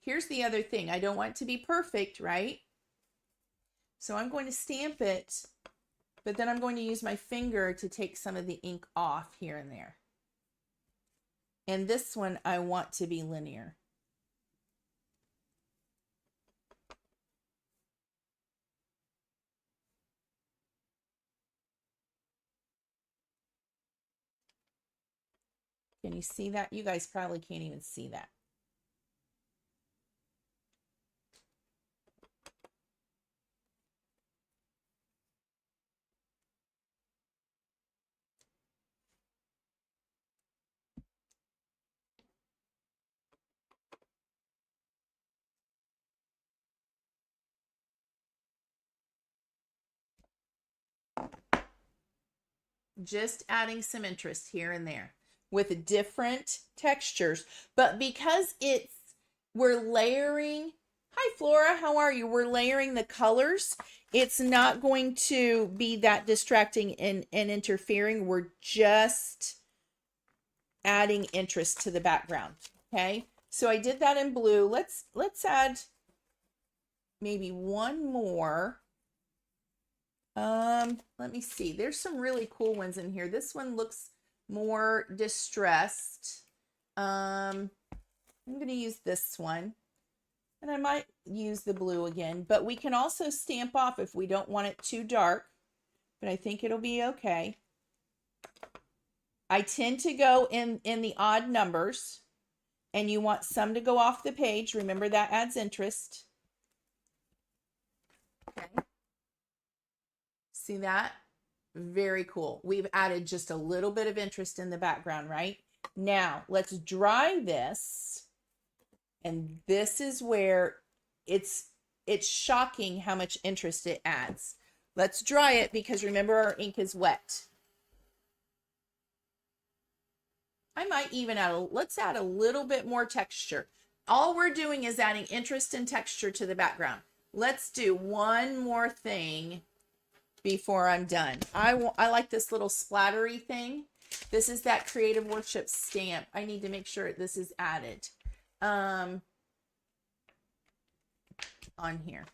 here's the other thing. I don't want it to be perfect, right? So I'm going to stamp it, but then I'm going to use my finger to take some of the ink off here and there. And this one I want to be linear. Can you see that? You guys probably can't even see that. Just adding some interest here and there with different textures. But because we're layering, hi Flora, how are you? We're layering the colors. It's not going to be that distracting and interfering. We're just adding interest to the background. Okay, so I did that in blue. Let's add maybe one more. Let me see. There's some really cool ones in here. This one looks more distressed. I'm going to use this one. And I might use the blue again. But we can also stamp off if we don't want it too dark. But I think it'll be okay. I tend to go in the odd numbers. And you want some to go off the page. Remember, that adds interest. Okay. See that? Very cool. We've added just a little bit of interest in the background, right? Now, let's dry this. And this is where it's shocking how much interest it adds. Let's dry it because remember our ink is wet. I might even let's add a little bit more texture. all we're doing is adding interest and texture to the background. Let's do one more thing before I'm done. I like this little splattery thing. This is that Creative Worship stamp. I need to make sure this is added on here.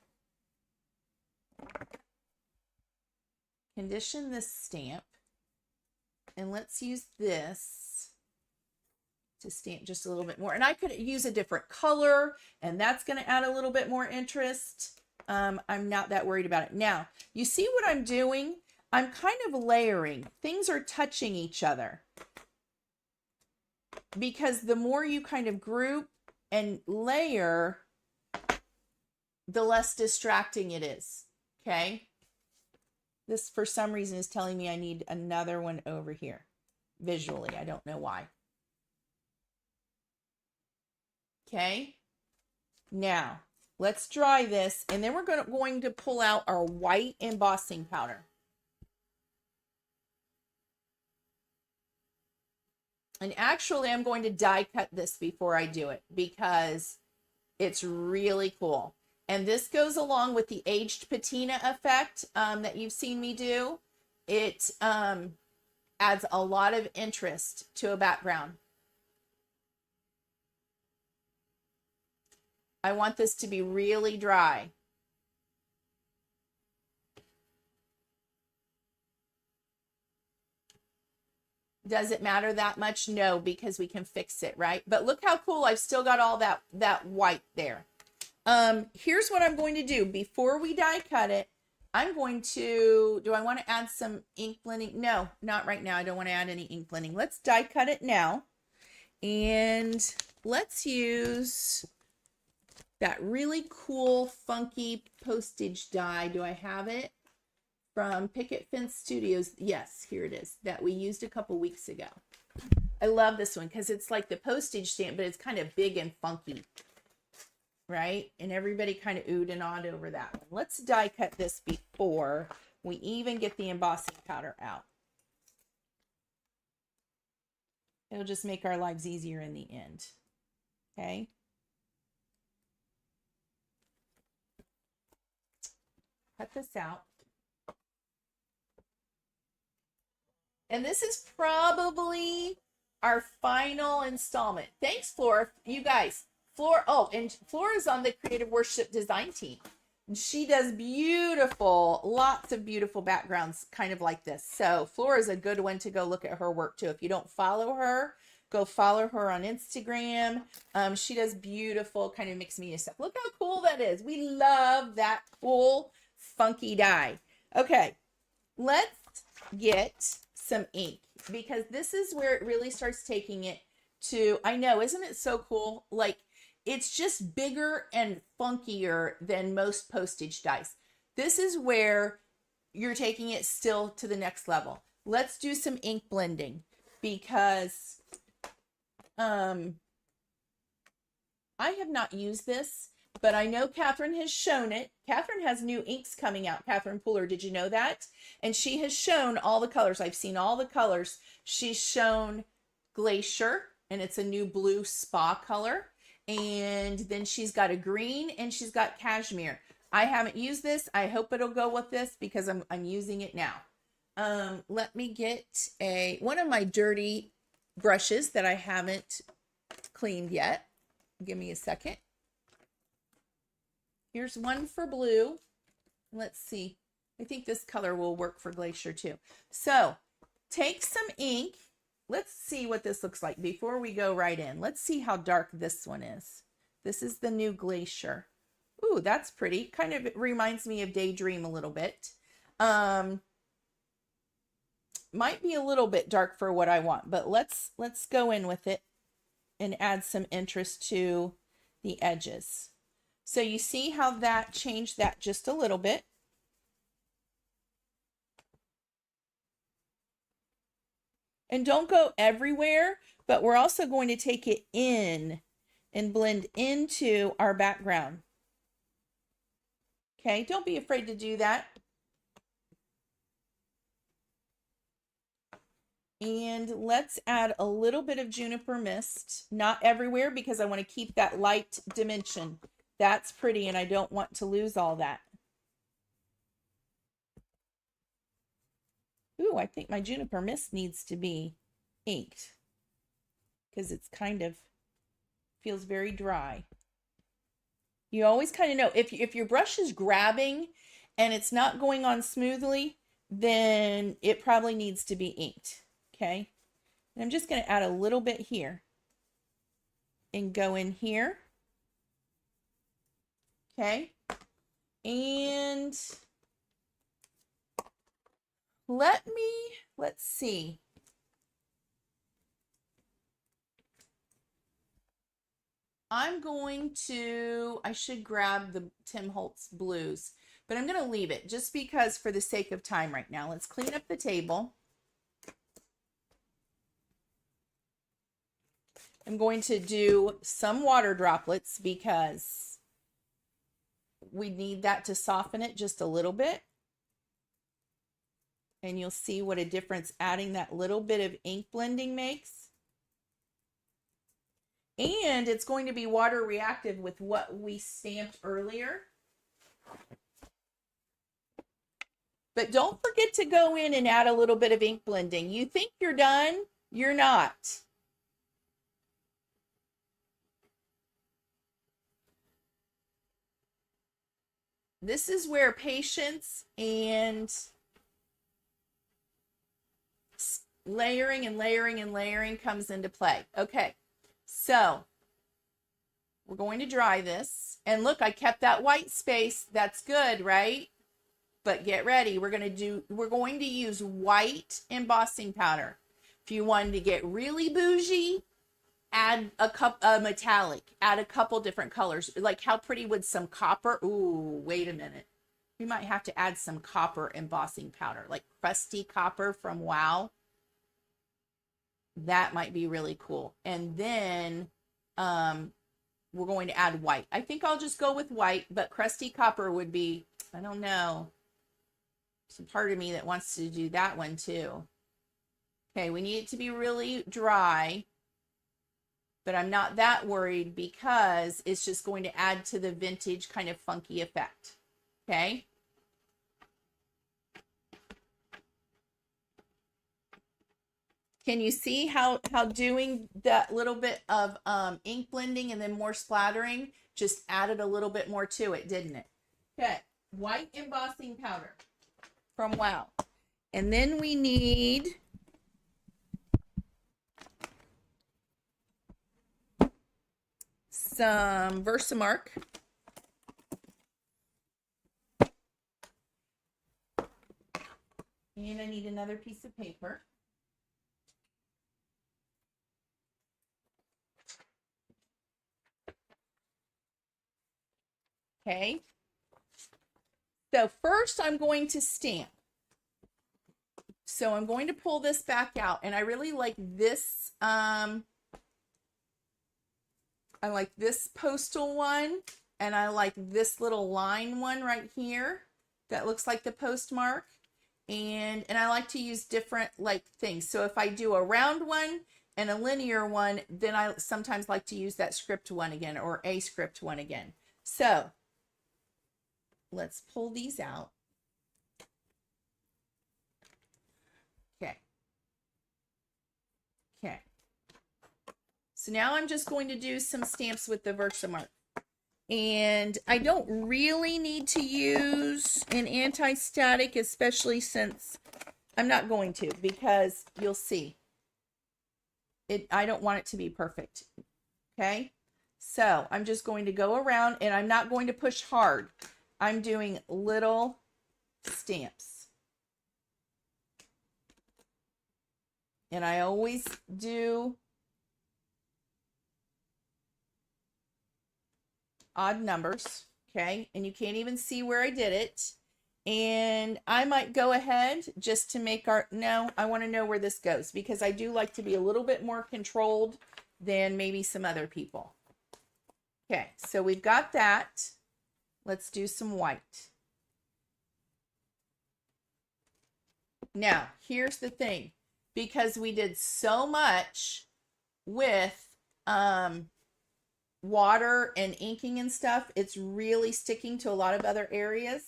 Condition this stamp, and let's use this to stamp just a little bit more. And I could use a different color, and that's going to add a little bit more interest. I'm not that worried about it. Now, you see what I'm doing? I'm kind of layering. Things are touching each other. Because the more you kind of group and layer, the less distracting it is. Okay? This, for some reason, is telling me I need another one over here. Visually, I don't know why. Okay? Now, let's dry this, and then we're going to pull out our white embossing powder. And actually, I'm going to die cut this before I do it because it's really cool. And this goes along with the aged patina effect that you've seen me do. It adds a lot of interest to a background. I want this to be really dry. Does it matter that much? No, because we can fix it, right? But look how cool. I've still got all that white there. Here's what I'm going to do. Before we die cut it, I'm going to, do I want to add some ink blending? No, not right now. I don't want to add any ink blending. Let's die cut it now. And let's use that really cool, funky postage die. Do I have it? From Picket Fence Studios. Yes, here it is, that we used a couple weeks ago. I love this one because it's like the postage stamp, but it's kind of big and funky, right? And everybody kind of oohed and awed over that one. Let's die cut this before we even get the embossing powder out. It'll just make our lives easier in the end. Okay. Cut this out. And this is probably our final installment. Thanks, Flora. You guys, Flora. Oh, and Flora's on the Creative Worship design team. And she does beautiful, lots of beautiful backgrounds, kind of like this. So Flora's a good one to go look at her work too. If you don't follow her, go follow her on Instagram. She does beautiful kind of mixed media stuff. Look how cool that is. We love that cool, funky die. Okay, let's get some ink, because this is where it really starts taking it to, I know, isn't it so cool? Like, it's just bigger and funkier than most postage dies. This is where you're taking it still to the next level. Let's do some ink blending, because I have not used this, but I know Catherine has shown it. Catherine has new inks coming out. Catherine Pooler, did you know that? And she has shown all the colors. I've seen all the colors. She's shown Glacier, and it's a new blue spa color. And then she's got a green, and she's got Cashmere. I haven't used this. I hope it'll go with this because I'm using it now. Let me get one of my dirty brushes that I haven't cleaned yet. Give me a second. Here's one for blue. Let's see. I think this color will work for Glacier too. So take some ink. Let's see what this looks like before we go right in. Let's see how dark this one is. This is the new Glacier. Ooh, that's pretty. Kind of reminds me of Daydream a little bit. Might be a little bit dark for what I want, but let's go in with it and add some interest to the edges. So you see how that changed that just a little bit. And don't go everywhere, but we're also going to take it in and blend into our background. Okay, don't be afraid to do that. And let's add a little bit of juniper mist, not everywhere because I want to keep that light dimension. That's pretty and I don't want to lose all that. Ooh, I think my juniper mist needs to be inked because it's kind of feels very dry. You always kind of know if your brush is grabbing and it's not going on smoothly, then it probably needs to be inked. Okay. And I'm just going to add a little bit here and go in here. Okay. And let's see. I should grab the Tim Holtz blues, but I'm going to leave it just because for the sake of time right now. Let's clean up the table. I'm going to do some water droplets because we need that to soften it just a little bit. And you'll see what a difference adding that little bit of ink blending makes. And it's going to be water reactive with what we stamped earlier. But don't forget to go in and add a little bit of ink blending. You think you're done, you're not. This is where patience and layering and layering and layering comes into play. Okay, so we're going to dry this. And look, I kept that white space. That's good, right? But get ready. We're going to use white embossing powder. If you wanted to get really bougie, add a metallic, add a couple different colors. Like how pretty would some copper? Ooh, wait a minute. We might have to add some copper embossing powder, like crusty copper from Wow. That might be really cool. And then we're going to add white. I think I'll just go with white, but crusty copper would be, I don't know. Some part of me that wants to do that one too. Okay, we need it to be really dry, but I'm not that worried because it's just going to add to the vintage kind of funky effect. Okay. Can you see how doing that little bit of ink blending and then more splattering just added a little bit more to it, didn't it? Okay, white embossing powder from Wow. And then we need some Versamark. And I need another piece of paper. Okay. So first I'm going to stamp. So I'm going to pull this back out, and I really like this. I like this postal one, and I like this little line one right here that looks like the postmark. And I like to use different like things. So if I do a round one and a linear one, then I sometimes like to use that script one again, or a script one again. So let's pull these out. Okay. Okay. So now I'm just going to do some stamps with the Versamark. And I don't really need to use an anti-static, especially since I'm not going to, because you'll see. I don't want it to be perfect. Okay. So I'm just going to go around, and I'm not going to push hard. I'm doing little stamps. And I always do odd numbers, okay? And you can't even see where I did it. And I might go ahead just to make I want to know where this goes, because I do like to be a little bit more controlled than maybe some other people. Okay, so we've got that. Let's do some white. Now, here's the thing. because we did so much with water and inking and stuff. It's really sticking to a lot of other areas.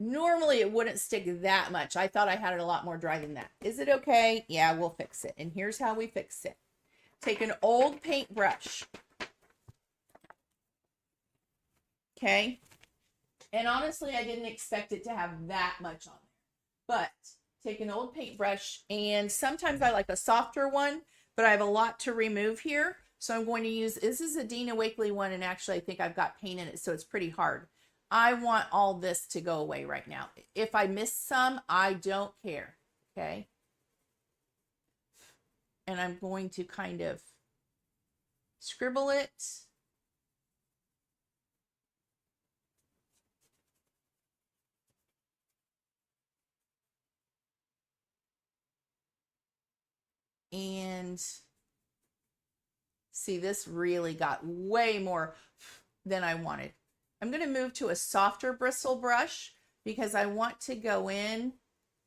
Normally it wouldn't stick that much. I thought I had it a lot more dry than that. Is it okay? Yeah, we'll fix it. And here's how we fix it. Take an old paintbrush. Okay. And honestly, I didn't expect it to have that much on there. But take an old paintbrush, and sometimes I like a softer one, but I have a lot to remove here. So I'm going to use, this is a Dina Wakley one, and actually I think I've got paint in it, so it's pretty hard. I want all this to go away right now. If I miss some, I don't care. Okay. And I'm going to kind of scribble it. And see, this really got way more than I wanted. I'm going to move to a softer bristle brush because I want to go in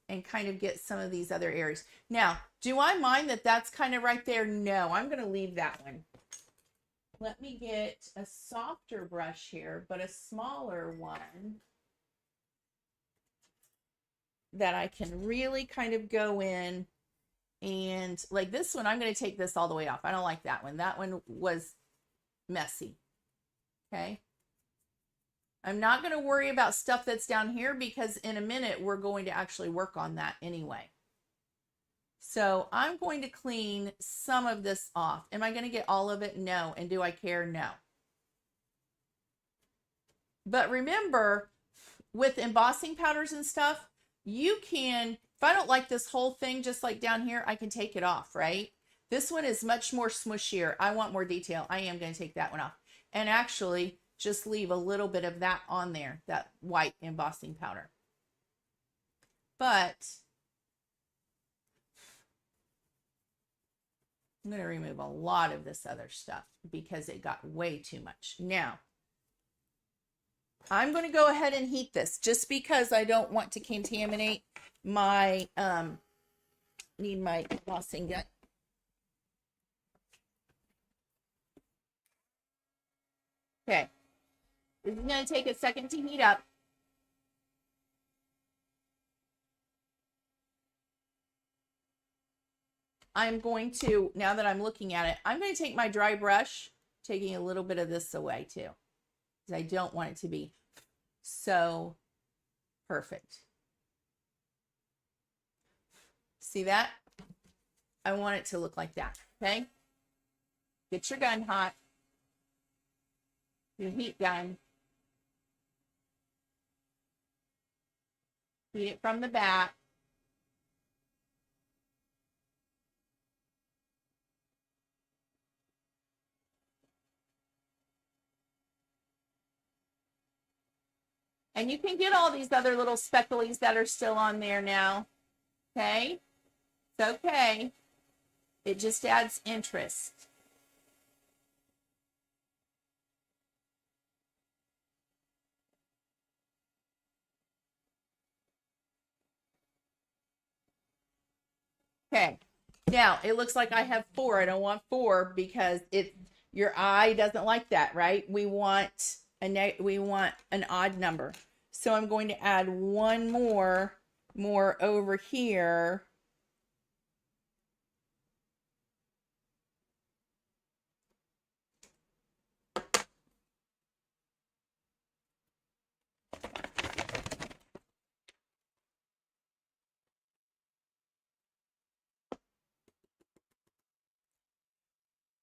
and kind of get some of these other areas. Now, do I mind that that's kind of right there? No, I'm going to leave that one. Let me get a softer brush here, but a smaller one that I can really kind of go in. And like this one, I'm going to take this all the way off. I don't like that one. That one was messy. Okay. I'm not going to worry about stuff that's down here because in a minute, we're going to actually work on that anyway. So I'm going to clean some of this off. Am I going to get all of it? No. And do I care? No. But remember, with embossing powders and stuff, you can, if I don't like this whole thing, just like down here, I can take it off, right? This one is much more smushier. I want more detail. I am going to take that one off. And actually just leave a little bit of that on there, that white embossing powder. But I'm going to remove a lot of this other stuff because it got way too much. Now, I'm going to go ahead and heat this just because I don't want to contaminate my, need my embossing gun. Okay. This is going to take a second to heat up. I'm going to, now that I'm looking at it, I'm going to take my dry brush, taking a little bit of this away too, because I don't want it to be so perfect. See that? I want it to look like that. Okay. Get your gun hot, your heat gun. Heat it from the back. And you can get all these other little specklies that are still on there now. Okay. It's okay. It just adds interest. Okay. Now it looks like I have 4. I don't want 4 because your eye doesn't like that, right? We want an odd number. So I'm going to add one more over here.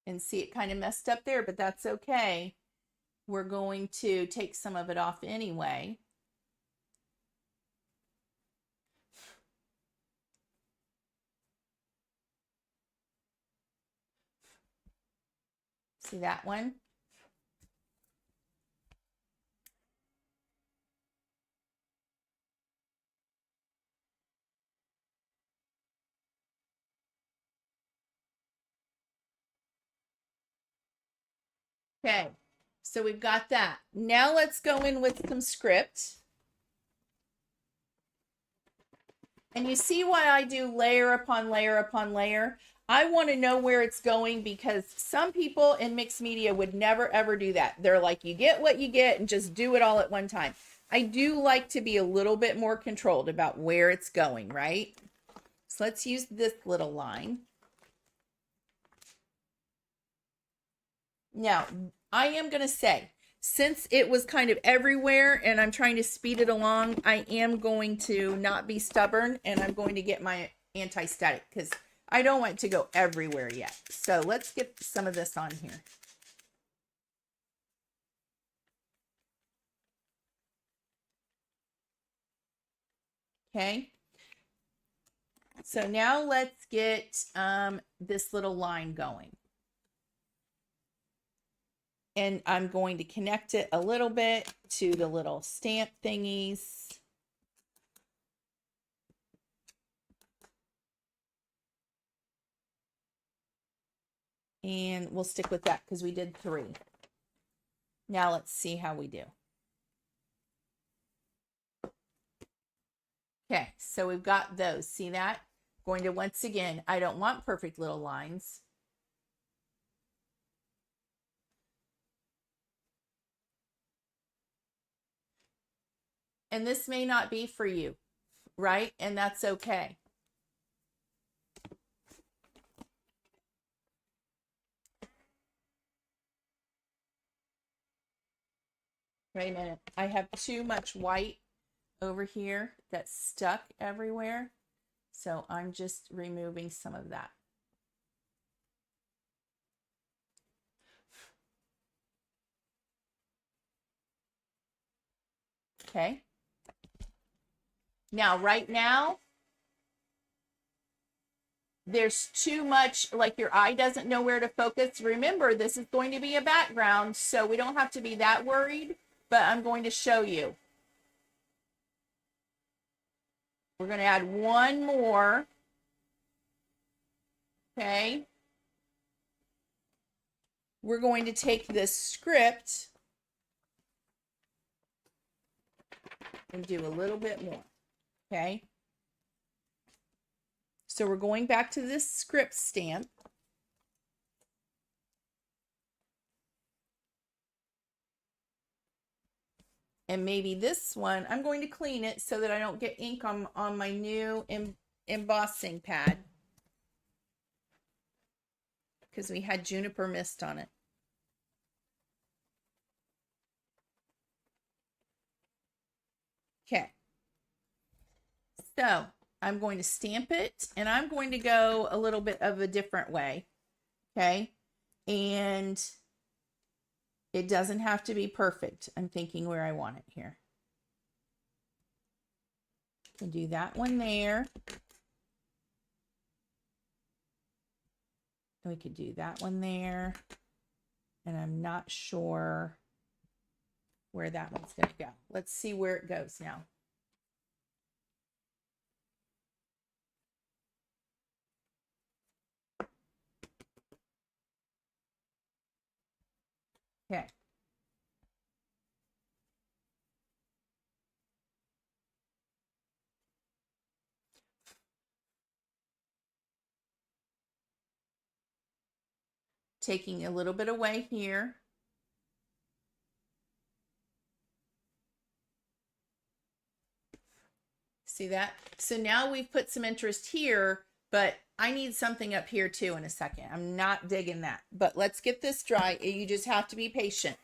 And see, it kind of messed up there, but that's okay. We're going to take some of it off anyway. See that one? Okay, so we've got that. Now let's go in with some script. And you see why I do layer upon layer upon layer? I want to know where it's going, because some people in mixed media would never ever do that. They're like, you get what you get and just do it all at one time. I do like to be a little bit more controlled about where it's going, right? So let's use this little line. Now, I am going to say, since it was kind of everywhere and I'm trying to speed it along, I am going to not be stubborn, and I'm going to get my anti-static because I don't want it to go everywhere yet. So let's get some of this on here. Okay. So now let's get this little line going. And I'm going to connect it a little bit to the little stamp thingies. And we'll stick with that because we did 3. Now let's see how we do. Okay, so we've got those. See that? Going to, once again, I don't want perfect little lines. And this may not be for you, right? And that's okay. Wait a minute. I have too much white over here that's stuck everywhere. So I'm just removing some of that. Okay. Now, right now, there's too much, like your eye doesn't know where to focus. Remember, this is going to be a background, so we don't have to be that worried, but I'm going to show you. We're going to add one more. Okay. We're going to take this script and do a little bit more. Okay. So we're going back to this script stamp. And maybe this one, I'm going to clean it so that I don't get ink on my new embossing pad, because we had juniper mist on it. Okay. So I'm going to stamp it, and I'm going to go a little bit of a different way. Okay. And it doesn't have to be perfect. I'm thinking where I want it here. Can do that one there. And we could do that one there. And I'm not sure where that one's going to go. Let's see where it goes now. Okay. Taking a little bit away here. See that? So now we've put some interest here, but I need something up here too in a second. I'm not digging that, but let's get this dry. You just have to be patient.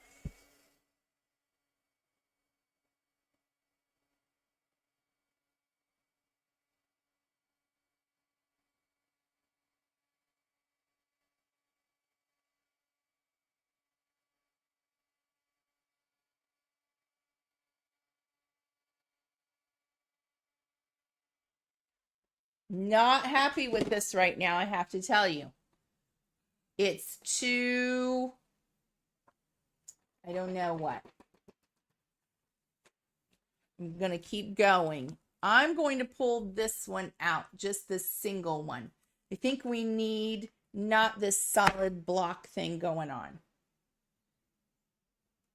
Not happy with this right now, I have to tell you. It's too, I don't know what. I'm going to keep going. I'm going to pull this one out, just this single one. I think we need not this solid block thing going on.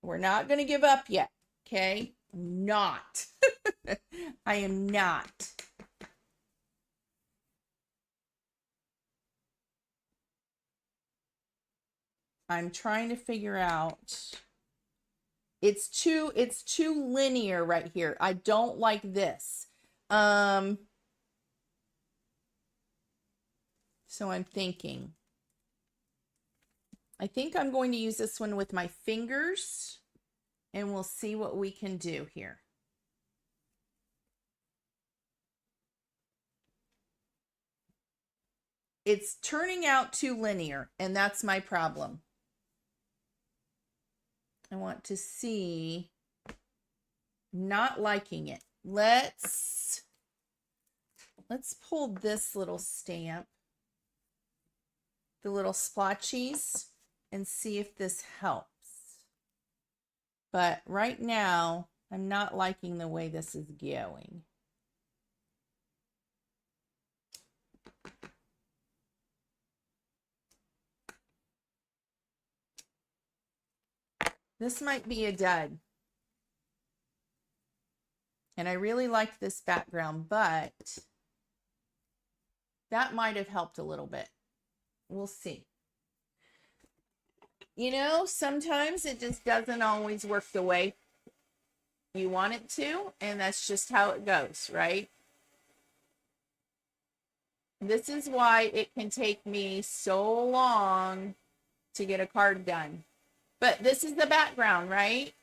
We're not going to give up yet, okay? Not. I am not. I'm trying to figure out. It's too linear right here. I don't like this. So I'm thinking. I think I'm going to use this one with my fingers, and we'll see what we can do here. It's turning out too linear, and that's my problem. I want to see, not liking it. Let's pull this little stamp, the little splotchies, and see if this helps. But right now, I'm not liking the way this is going. This might be a dud. And I really like this background, but that might have helped a little bit. We'll see. You know, sometimes it just doesn't always work the way you want it to, and that's just how it goes, right? This is why it can take me so long to get a card done. But this is the background, right?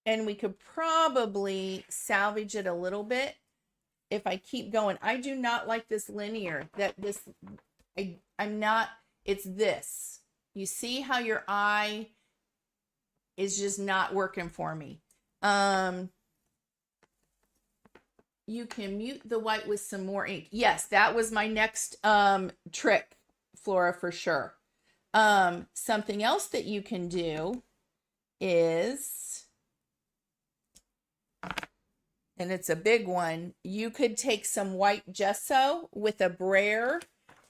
And we could probably salvage it a little bit if I keep going. I do not like this linear, I'm not, it's this. You see how your eye is just not working for me. You can mute the white with some more ink. Yes, that was my next trick, Flora, for sure. Something else that you can do is, and it's a big one, you could take some white gesso with a brayer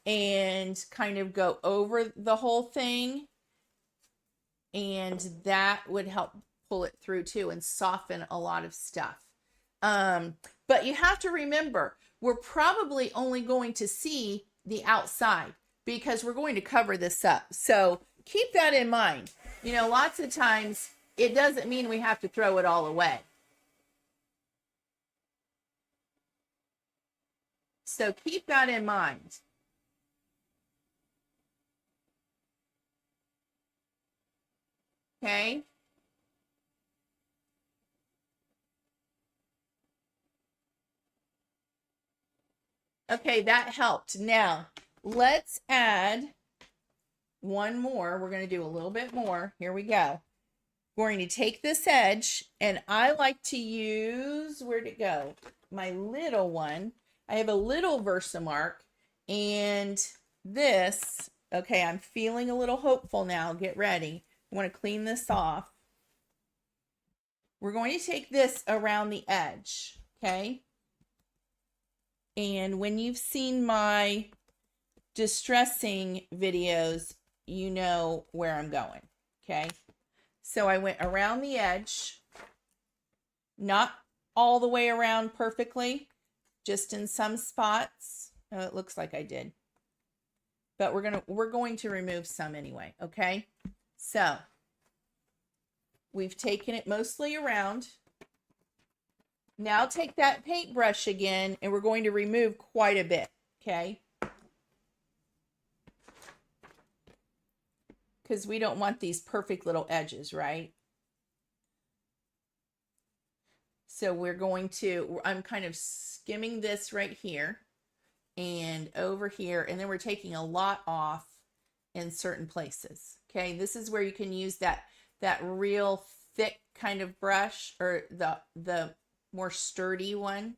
and kind of go over the whole thing, and that would help pull it through too and soften a lot of stuff. But you have to remember, we're probably only going to see the outside because we're going to cover this up. So keep that in mind. You know, lots of times it doesn't mean we have to throw it all away. So keep that in mind. Okay. Okay, that helped. Now, let's add one more. We're going to do a little bit more. Here we go. We're going to take this edge, and I like to use, where'd it go? My little one. I have a little Versamark, and this, okay, I'm feeling a little hopeful now. Get ready. I want to clean this off. We're going to take this around the edge, okay? And when you've seen my distressing videos, you know where I'm going, okay? So I went around the edge, not all the way around perfectly, just in some spots. Oh, it looks like I did. But we're going to remove some anyway, okay? So we've taken it mostly around. Now take that paintbrush again, and we're going to remove quite a bit, okay? Because we don't want these perfect little edges, right? So we're going to, I'm kind of skimming this right here and over here, and then we're taking a lot off in certain places, okay? This is where you can use that real thick kind of brush, or the more sturdy one.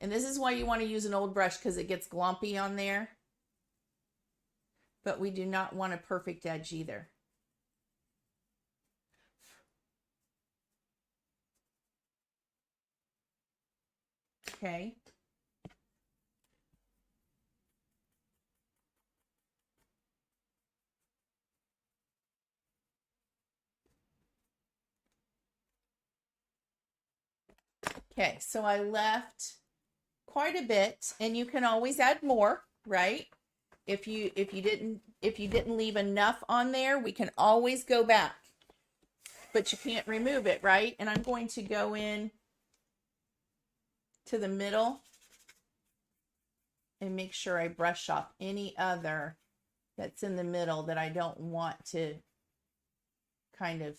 And this is why you want to use an old brush, because it gets glompy on there. But we do not want a perfect edge either. Okay. Okay, so I left quite a bit, and you can always add more, right? If you didn't leave enough on there, we can always go back. But you can't remove it, right? And I'm going to go in to the middle and make sure I brush off any other that's in the middle that I don't want to kind of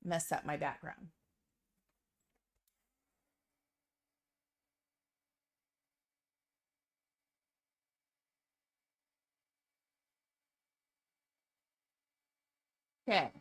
mess up my background. Okay.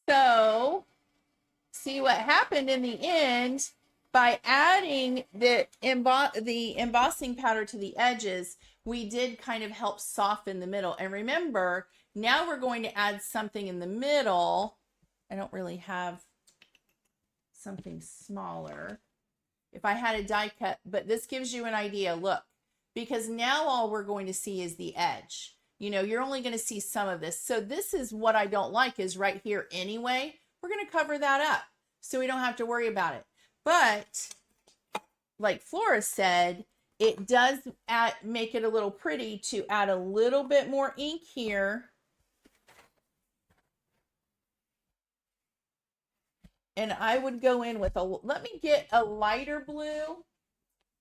So see what happened in the end by adding the embossing powder to the edges. We did kind of help soften the middle. And remember, now we're going to add something in the middle. I don't really have something smaller. If I had a die cut, but this gives you an idea. Look, because now all we're going to see is the edge. You know, you're only going to see some of this. So this is what I don't like, is right here anyway. We're going to cover that up so we don't have to worry about it. But like Flora said, it does make it a little pretty to add a little bit more ink here. And I would go in with let me get a lighter blue.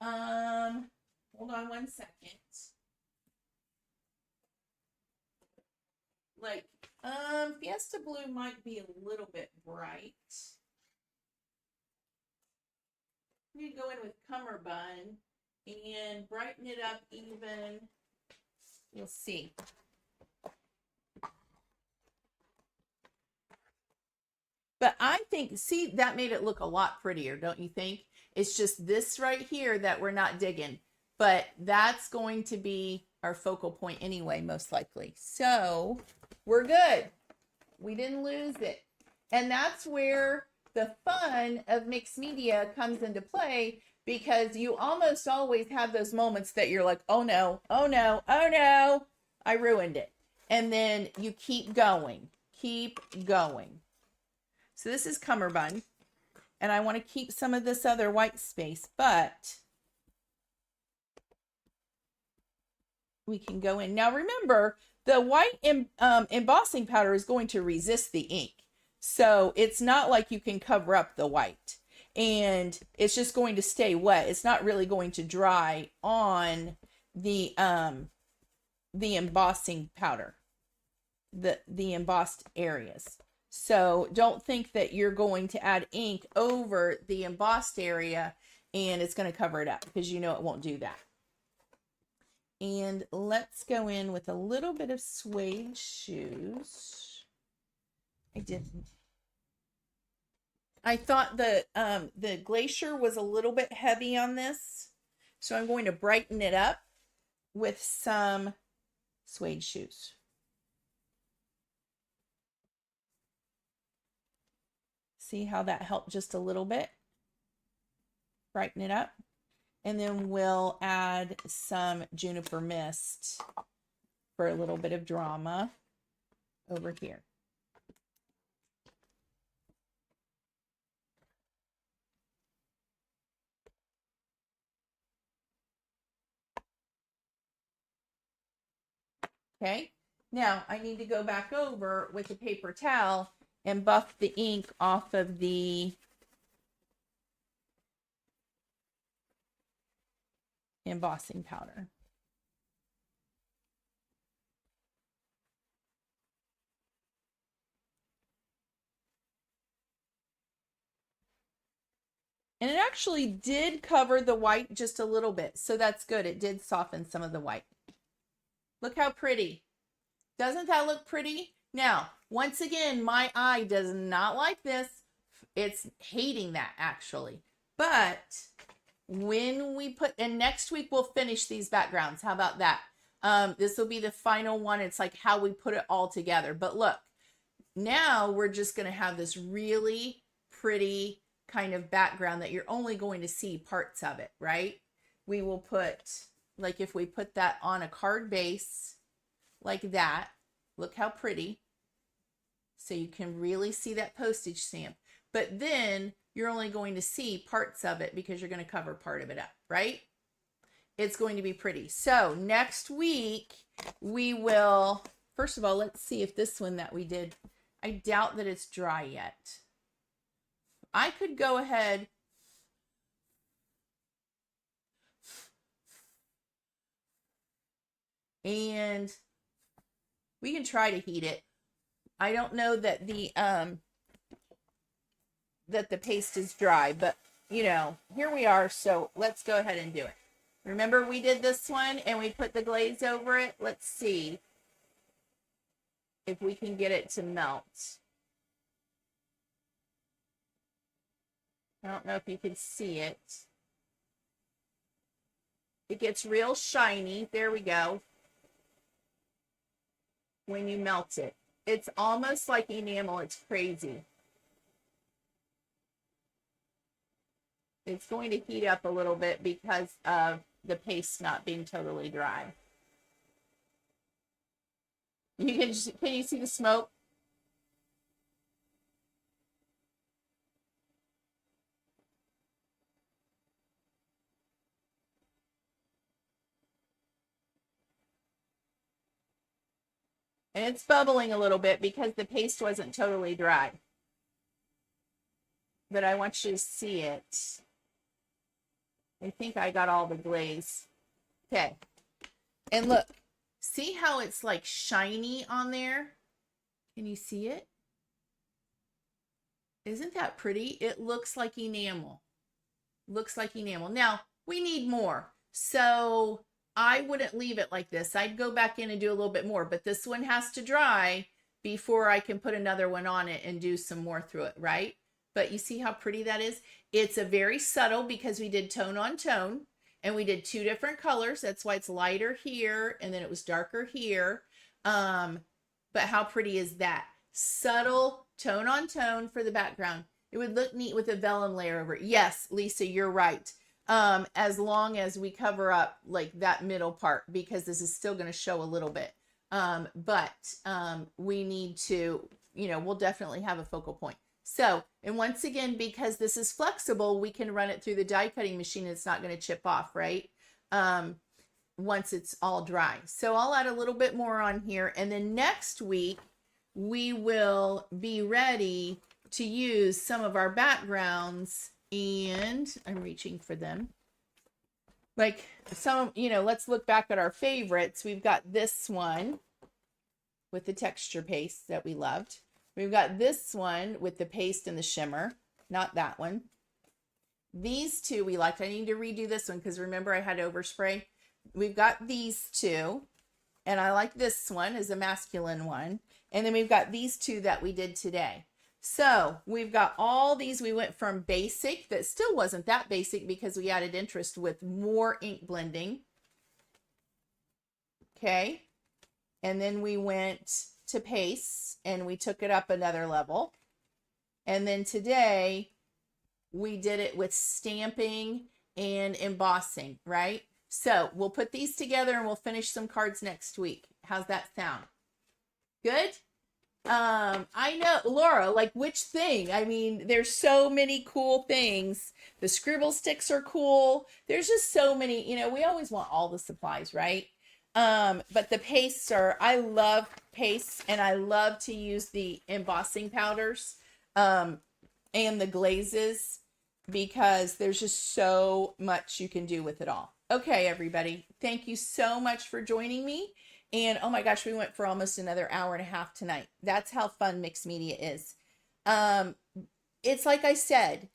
Hold on one second. Like, Fiesta Blue might be a little bit bright. We go in with Cummerbund and brighten it up even. You'll see. But I think, see, that made it look a lot prettier, don't you think? It's just this right here that we're not digging. But that's going to be our focal point anyway, most likely. So we're good. We didn't lose it. And that's where the fun of mixed media comes into play, because you almost always have those moments that you're like, oh no, oh no, oh no, I ruined it. And then you keep going, keep going. So this is Cummerbund, and I want to keep some of this other white space, but we can go in. Now remember, the white embossing powder is going to resist the ink. So it's not like you can cover up the white, and it's just going to stay wet. It's not really going to dry on the embossing powder, the embossed areas. So don't think that you're going to add ink over the embossed area and it's going to cover it up, because you know it won't do that. And let's go in with a little bit of suede shoes. I thought the glacier was a little bit heavy on this, so I'm going to brighten it up with some suede shoes. See how that helped just a little bit? Brighten it up. And then we'll add some juniper mist for a little bit of drama over here. Okay, now I need to go back over with a paper towel and buff the ink off of the embossing powder. And it actually did cover the white just a little bit, so that's good. It did soften some of the white. Look how pretty. Doesn't that look pretty? Now, once again, my eye does not like this. It's hating that actually. But when we put, and next week we'll finish these backgrounds. How about that? This will be the final one. It's like how we put it all together. But look, now we're just going to have this really pretty kind of background that you're only going to see parts of it, right? We will put, like if we put that on a card base like that, look how pretty. So you can really see that postage stamp. But then you're only going to see parts of it because you're going to cover part of it up, right? It's going to be pretty. So next week we will, first of all, let's see if this one that we did, I doubt that it's dry yet. I could go ahead and we can try to heat it. I don't know that the paste is dry, but you know, here we are. So let's go ahead and do it. Remember we did this one and we put the glaze over it. Let's see if we can get it to melt. I don't know if you can see it. It gets real shiny. There we go. When you melt it, it's almost like enamel. It's crazy. It's going to heat up a little bit because of the paste not being totally dry. You can you see the smoke? And it's bubbling a little bit because the paste wasn't totally dry. But I want you to see it. I think I got all the glaze. Okay. And look, see how it's like shiny on there? Can you see it? Isn't that pretty? It looks like enamel. Looks like enamel. Now, we need more. So I wouldn't leave it like this. I'd go back in and do a little bit more, but this one has to dry before I can put another one on it and do some more through it, right? But you see how pretty that is? It's a very subtle because we did tone on tone and we did two different colors. That's why it's lighter here and then it was darker here. But how pretty is that? Subtle tone on tone for the background. It would look neat with a vellum layer over it. Yes, Lisa, you're right. As long as we cover up like that middle part, because this is still going to show a little bit. We need to, you know, we'll definitely have a focal point. So, and once again, because this is flexible, we can run it through the die cutting machine. It's not going to chip off, right? Once it's all dry. So I'll add a little bit more on here. And then next week, we will be ready to use some of our backgrounds, and I'm reaching for them. Like some, you know, let's look back at our favorites. We've got this one with the texture paste that we loved. We've got this one with the paste and the shimmer, not that one. These two we liked. I need to redo this one because remember I had overspray. We've got these two, and I like this one as a masculine one. And then we've got these two that we did today. So we've got all these. We went from basic, that still wasn't that basic because we added interest with more ink blending. Okay. And then we went to paste and we took it up another level. And then today we did it with stamping and embossing, right? So we'll put these together and we'll finish some cards next week. How's that sound? Good? I know, Laura, like which thing? I mean, there's so many cool things. The scribble sticks are cool. There's just so many, you know, we always want all the supplies, right? But the pastes are, I love pastes and I love to use the embossing powders, and the glazes because there's just so much you can do with it all. Okay, everybody. Thank you so much for joining me. And oh my gosh, we went for almost another hour and a half tonight. That's how fun mixed media is. It's like I said,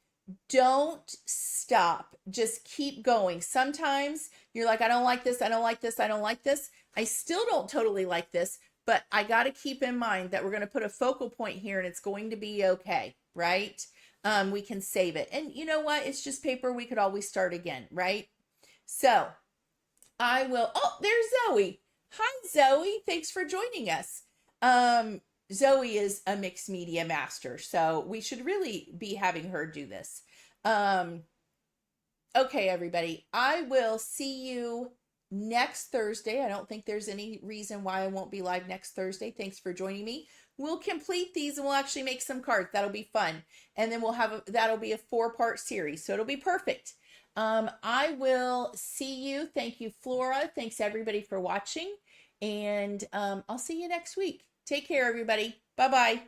don't stop. Just keep going. Sometimes you're like, I don't like this. I don't like this. I don't like this. I still don't totally like this, but I got to keep in mind that we're going to put a focal point here and it's going to be okay, right? We can save it. And you know what? It's just paper. We could always start again, right? So I will. Oh, there's Zoe. Hi, Zoe. Thanks for joining us. Zoe is a mixed media master, so we should really be having her do this. Okay, everybody. I will see you next Thursday. I don't think there's any reason why I won't be live next Thursday. Thanks for joining me. We'll complete these and we'll actually make some cards. That'll be fun. And then we'll have that'll be a 4-part series. So it'll be perfect. I will see you. Thank you, Flora. Thanks everybody for watching. And I'll see you next week. Take care, everybody. Bye-bye.